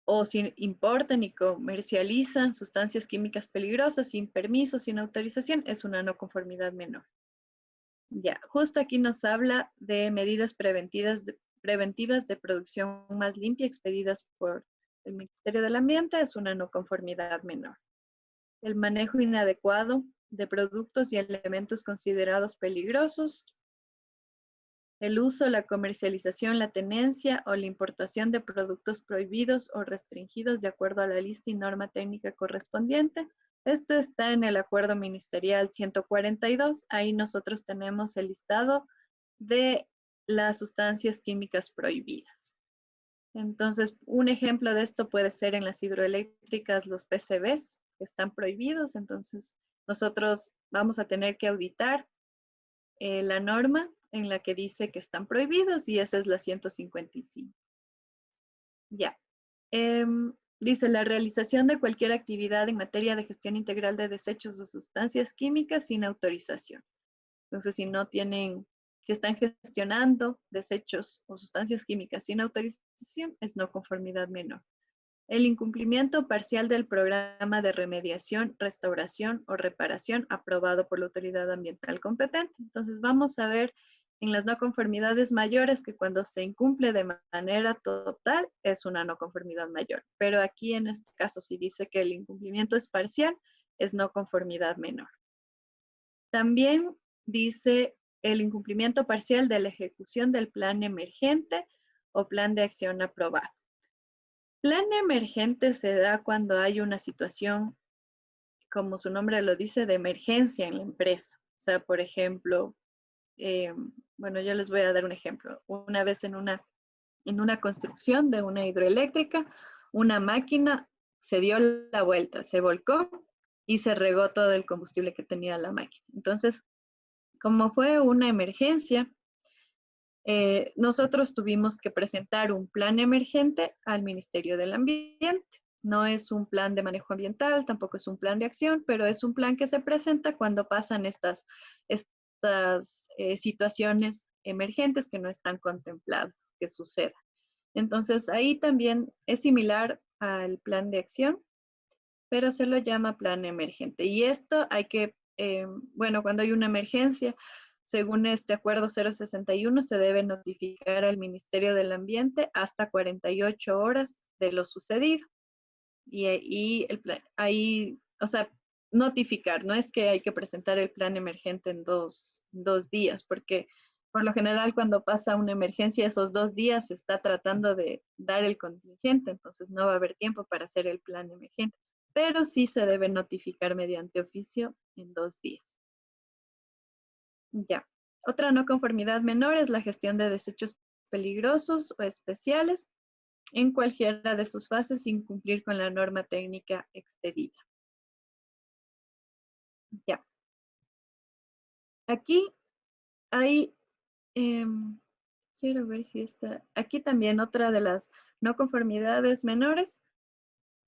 o si importan y comercializan sustancias químicas peligrosas sin permiso, sin autorización, es una no conformidad menor. Ya, justo aquí nos habla de medidas preventivas de producción más limpia expedidas por el Ministerio del Ambiente, es una no conformidad menor. El manejo inadecuado de productos y elementos considerados peligrosos, el uso, la comercialización, la tenencia o la importación de productos prohibidos o restringidos de acuerdo a la lista y norma técnica correspondiente. Esto está en el Acuerdo Ministerial 142. Ahí nosotros tenemos el listado de las sustancias químicas prohibidas. Entonces, un ejemplo de esto puede ser en las hidroeléctricas los PCBs, que están prohibidos. Entonces, nosotros vamos a tener que auditar la norma en la que dice que están prohibidos y esa es la 155. Ya. Dice la realización de cualquier actividad en materia de gestión integral de desechos o sustancias químicas sin autorización. Entonces, si están gestionando desechos o sustancias químicas sin autorización, es no conformidad menor. El incumplimiento parcial del programa de remediación, restauración o reparación aprobado por la autoridad ambiental competente. Entonces vamos a ver en las no conformidades mayores que cuando se incumple de manera total es una no conformidad mayor. Pero aquí en este caso si dice que el incumplimiento es parcial, es no conformidad menor. También dice el incumplimiento parcial de la ejecución del plan emergente o plan de acción aprobado. Plan emergente se da cuando hay una situación, como su nombre lo dice, de emergencia en la empresa. O sea, por ejemplo, bueno, yo les voy a dar un ejemplo. Una vez en una construcción de una hidroeléctrica, una máquina se dio la vuelta, se volcó y se regó todo el combustible que tenía la máquina. Entonces, como fue una emergencia, nosotros tuvimos que presentar un plan emergente al Ministerio del Ambiente. No es un plan de manejo ambiental, tampoco es un plan de acción, pero es un plan que se presenta cuando pasan estas situaciones emergentes que no están contempladas que sucedan. Entonces, ahí también es similar al plan de acción, pero se lo llama plan emergente. Y esto hay que, bueno, cuando hay una emergencia, según este acuerdo 061, se debe notificar al Ministerio del Ambiente hasta 48 horas de lo sucedido. Y ahí, o sea, notificar, no es que hay que presentar el plan emergente en dos días, porque por lo general cuando pasa una emergencia, esos 2 días se está tratando de dar el contingente, entonces no va a haber tiempo para hacer el plan emergente, pero sí se debe notificar mediante oficio en 2 días. Ya. Otra no conformidad menor es la gestión de desechos peligrosos o especiales en cualquiera de sus fases sin cumplir con la norma técnica expedida. Ya. Aquí hay, quiero ver si aquí también otra de las no conformidades menores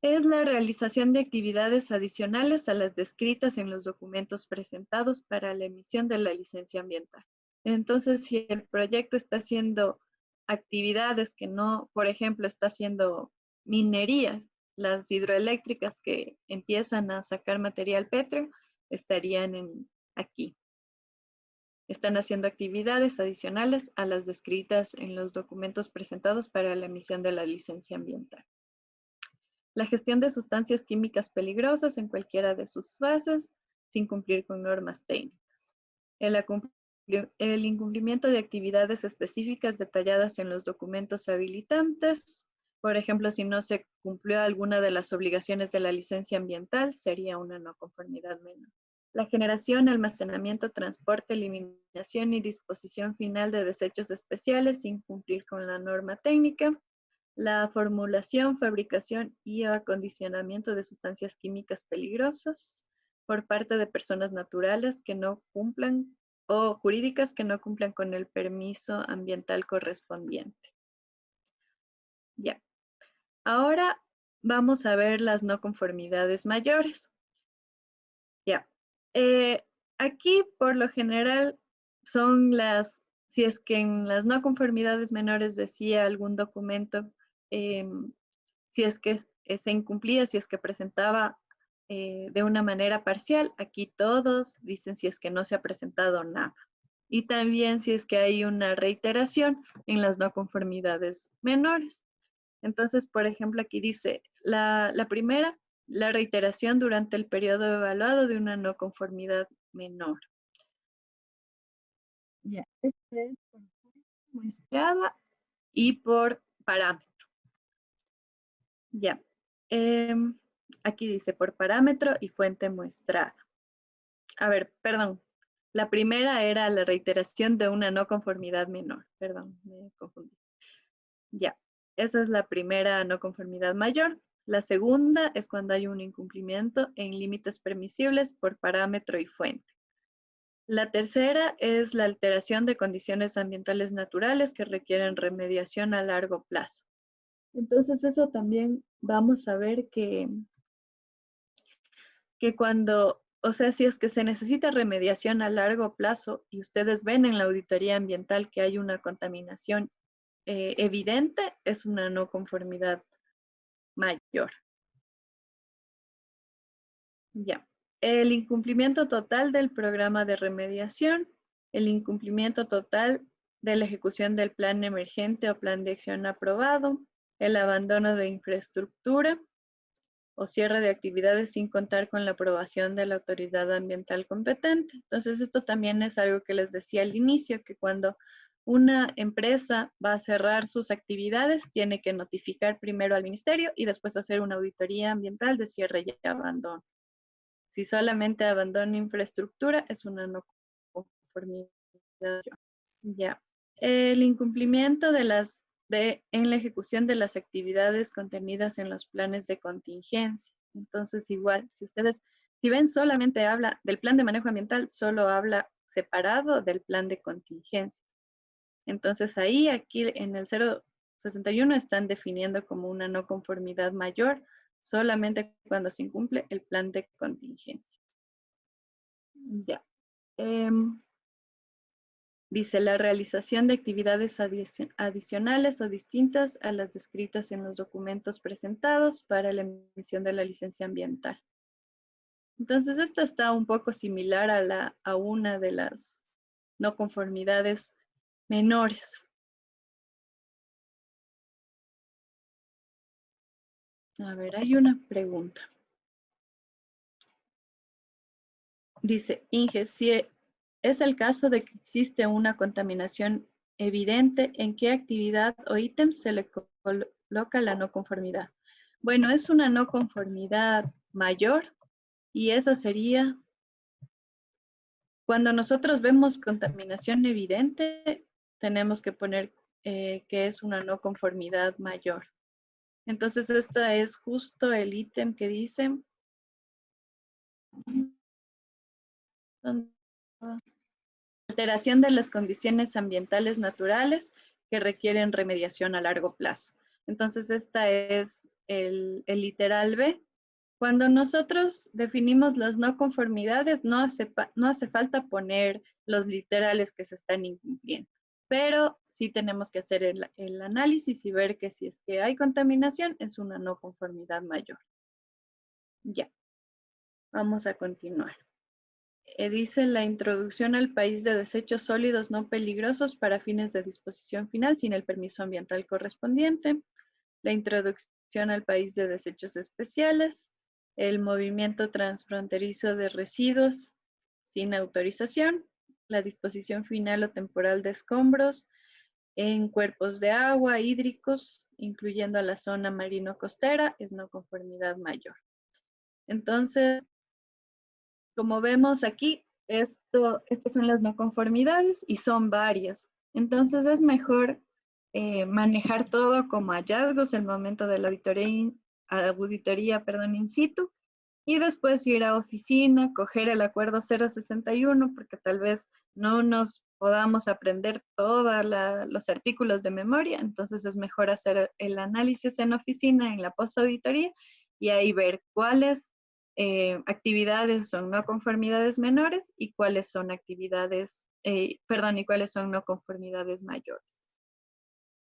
es la realización de actividades adicionales a las descritas en los documentos presentados para la emisión de la licencia ambiental. Entonces, si el proyecto está haciendo actividades que no, por ejemplo, está haciendo minerías, las hidroeléctricas que empiezan a sacar material pétreo estarían aquí. Están haciendo actividades adicionales a las descritas en los documentos presentados para la emisión de la licencia ambiental. La gestión de sustancias químicas peligrosas en cualquiera de sus fases sin cumplir con normas técnicas. El incumplimiento de actividades específicas detalladas en los documentos habilitantes. Por ejemplo, si no se cumplió alguna de las obligaciones de la licencia ambiental, sería una no conformidad menor. La generación, almacenamiento, transporte, eliminación y disposición final de desechos especiales sin cumplir con la norma técnica. La formulación, fabricación y acondicionamiento de sustancias químicas peligrosas por parte de personas naturales que no cumplan o jurídicas que no cumplan con el permiso ambiental correspondiente. Ya. Ahora vamos a ver las no conformidades mayores. Ya. Aquí por lo general son las Si es que en las no conformidades menores decía algún documento, si es que se incumplía, si es que presentaba de una manera parcial, aquí todos dicen si es que no se ha presentado nada. Y también si es que hay una reiteración en las no conformidades menores. Entonces, por ejemplo, aquí dice la primera, la reiteración durante el periodo evaluado de una no conformidad menor. Ya, esto es por muestrada y por parámetro. Ya. Aquí dice por parámetro y fuente muestrada. A ver, perdón. La primera era la reiteración de una no conformidad menor. Perdón, me confundí. Ya. Esa es la primera no conformidad mayor. La segunda es cuando hay un incumplimiento en límites permisibles por parámetro y fuente. La tercera es la alteración de condiciones ambientales naturales que requieren remediación a largo plazo. Entonces eso también vamos a ver que cuando, o sea, si es que se necesita remediación a largo plazo y ustedes ven en la auditoría ambiental que hay una contaminación evidente, es una no conformidad mayor. Ya. El incumplimiento total del programa de remediación, el incumplimiento total de la ejecución del plan emergente o plan de acción aprobado, el abandono de infraestructura o cierre de actividades sin contar con la aprobación de la autoridad ambiental competente. Entonces, esto también es algo que les decía al inicio, que cuando una empresa va a cerrar sus actividades, tiene que notificar primero al ministerio y después hacer una auditoría ambiental de cierre y abandono. Si solamente abandona infraestructura, es una no conformidad. Ya. El incumplimiento en la ejecución de las actividades contenidas en los planes de contingencia. Entonces, igual, si ven, solamente habla del plan de manejo ambiental, solo habla separado del plan de contingencia. Entonces, ahí, aquí en el 061 están definiendo como una no conformidad mayor solamente cuando se incumple el plan de contingencia. Ya. Dice la realización de actividades adicionales o distintas a las descritas en los documentos presentados para la emisión de la licencia ambiental. Entonces, esta está un poco similar a una de las no conformidades menores. A ver, hay una pregunta. Dice, Inge, si es el caso de que existe una contaminación evidente, ¿en qué actividad o ítem se le coloca la no conformidad? Bueno, es una no conformidad mayor y esa sería cuando nosotros vemos contaminación evidente, tenemos que poner que es una no conformidad mayor. Entonces, esta es justo el ítem que dice alteración de las condiciones ambientales naturales que requieren remediación a largo plazo. Entonces, esta es el literal B. Cuando nosotros definimos las no conformidades, no hace falta poner los literales que se están incumpliendo, pero sí tenemos que hacer el análisis y ver que si es que hay contaminación, es una no conformidad mayor. Ya, vamos a continuar. Dice la introducción al país de desechos sólidos no peligrosos para fines de disposición final sin el permiso ambiental correspondiente. La introducción al país de desechos especiales. El movimiento transfronterizo de residuos sin autorización. La disposición final o temporal de escombros en cuerpos de agua hídricos, incluyendo a la zona marino-costera, es no conformidad mayor. Entonces, como vemos aquí, estas son las no conformidades y son varias. Entonces es mejor manejar todo como hallazgos el momento de la auditoría in situ y después ir a oficina, coger el acuerdo 061 porque tal vez no nos podamos aprender todos los artículos de memoria. Entonces es mejor hacer el análisis en oficina, en la postauditoría y ahí ver cuáles actividades son no conformidades menores y cuáles son actividades perdón, y cuáles son no conformidades mayores.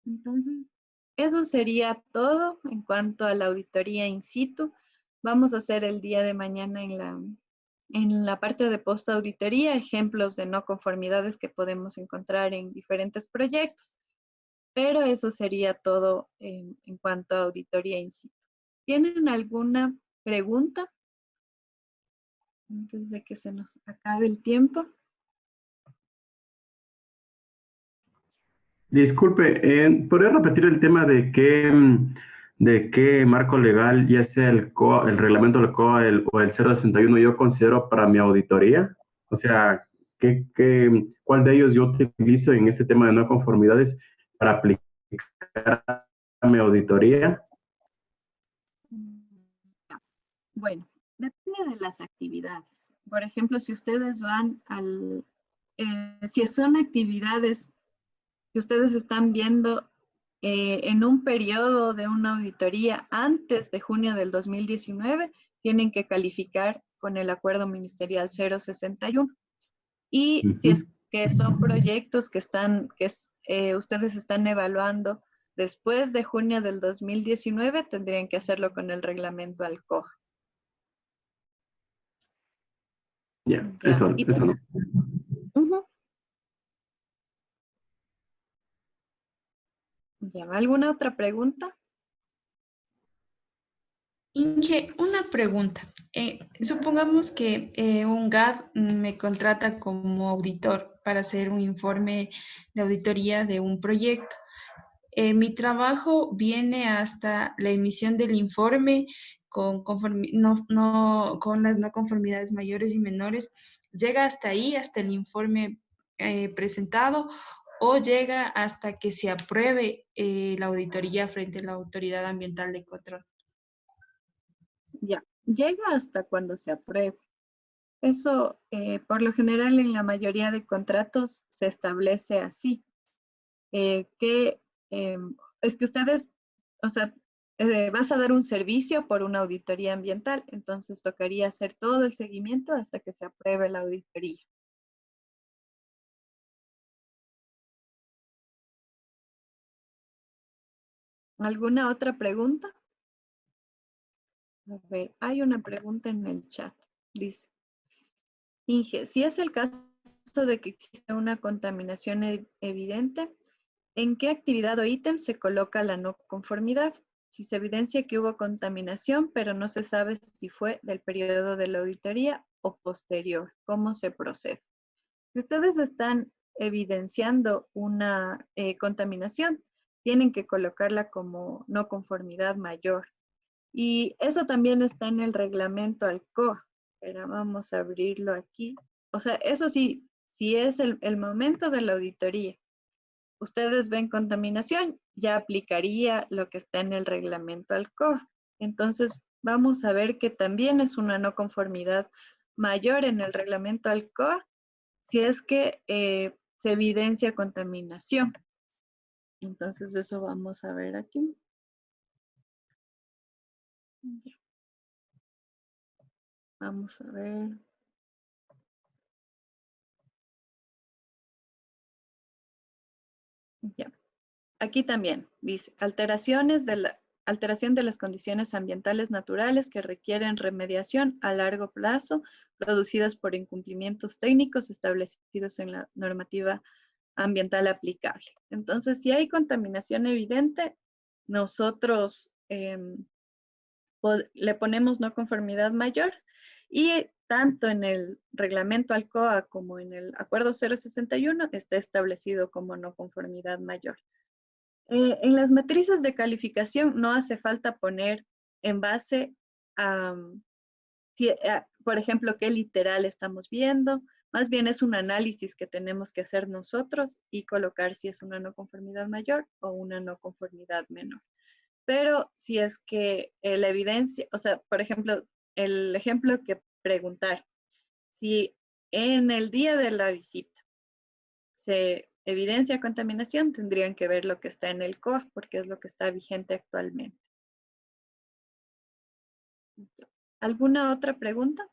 Entonces, eso sería todo en cuanto a la auditoría in situ. Vamos a hacer el día de mañana en la parte de post-auditoría ejemplos de no conformidades que podemos encontrar en diferentes proyectos. Pero eso sería todo en cuanto a auditoría in situ. ¿Tienen alguna pregunta antes de que se nos acabe el tiempo? Disculpe, ¿podría repetir el tema de qué marco legal, ya sea el COA, el reglamento del COA o el 061, yo considero para mi auditoría? O sea, ¿cuál de ellos yo utilizo en este tema de no conformidades para aplicar a mi auditoría? Bueno, depende de las actividades. Por ejemplo, si ustedes van si son actividades que ustedes están viendo en un periodo de una auditoría antes de junio del 2019, tienen que calificar con el acuerdo ministerial 061. Y si es que son proyectos que ustedes están evaluando después de junio del 2019, tendrían que hacerlo con el reglamento ALCOA. Ya, Ya. eso no. Ujú. Ya, ¿alguna otra pregunta? Inge, una pregunta. Supongamos que un GAD me contrata como auditor para hacer un informe de auditoría de un proyecto. Mi trabajo viene hasta la emisión del informe con las no conformidades mayores y menores. ¿Llega hasta ahí, hasta el informe presentado, o llega hasta que se apruebe la auditoría frente a la Autoridad Ambiental de Control? Ya, llega hasta cuando se apruebe. Eso, por lo general, en la mayoría de contratos se establece así, que es que ustedes, o sea, vas a dar un servicio por una auditoría ambiental, entonces tocaría hacer todo el seguimiento hasta que se apruebe la auditoría. ¿Alguna otra pregunta? A ver, hay una pregunta en el chat. Dice, Inge, si es el caso de que existe una contaminación evidente, ¿en qué actividad o ítem se coloca la no conformidad? Si se evidencia que hubo contaminación, pero no se sabe si fue del periodo de la auditoría o posterior, ¿cómo se procede? Si ustedes están evidenciando una contaminación, tienen que colocarla como no conformidad mayor. Y eso también está en el reglamento ALCOA. Pero vamos a abrirlo aquí. O sea, eso sí, si es el momento de la auditoría, ustedes ven contaminación, ya aplicaría lo que está en el reglamento ALCOA. Entonces, vamos a ver que también es una no conformidad mayor en el reglamento ALCOA si es que se evidencia contaminación. Entonces, eso vamos a ver aquí. Vamos a ver. Ya. Aquí también dice, alteración de las condiciones ambientales naturales que requieren remediación a largo plazo producidas por incumplimientos técnicos establecidos en la normativa ambiental aplicable. Entonces, si hay contaminación evidente, nosotros le ponemos no conformidad mayor y tanto en el reglamento ALCOA como en el acuerdo 061 está establecido como no conformidad mayor. En las matrices de calificación no hace falta poner en base a, por ejemplo, qué literal estamos viendo. Más bien es un análisis que tenemos que hacer nosotros y colocar si es una no conformidad mayor o una no conformidad menor. Pero si es que la evidencia, o sea, por ejemplo, el ejemplo que preguntar, si en el día de la visita se evidencia contaminación, tendrían que ver lo que está en el COA, porque es lo que está vigente actualmente. ¿Alguna otra pregunta?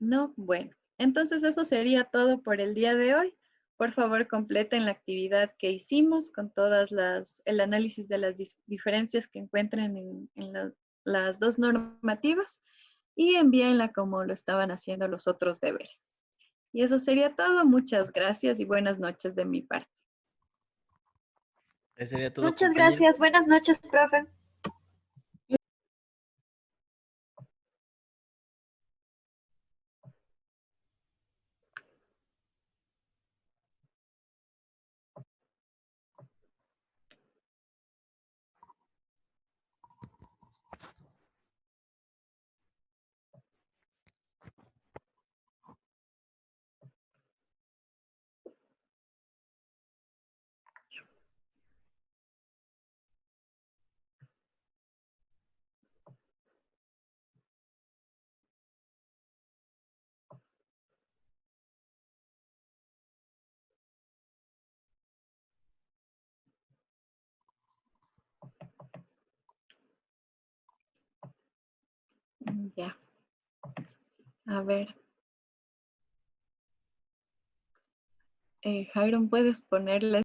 No, bueno. Entonces eso sería todo por el día de hoy. Por favor, completen la actividad que hicimos con todas el análisis de las diferencias que encuentren en las dos normativas y envíenla como lo estaban haciendo los otros deberes. Y eso sería todo. Muchas gracias y buenas noches de mi parte. Eso sería todo, Muchas compañero. gracias. Buenas noches, profe. Ya. A ver. Jairon, ¿puedes ponerle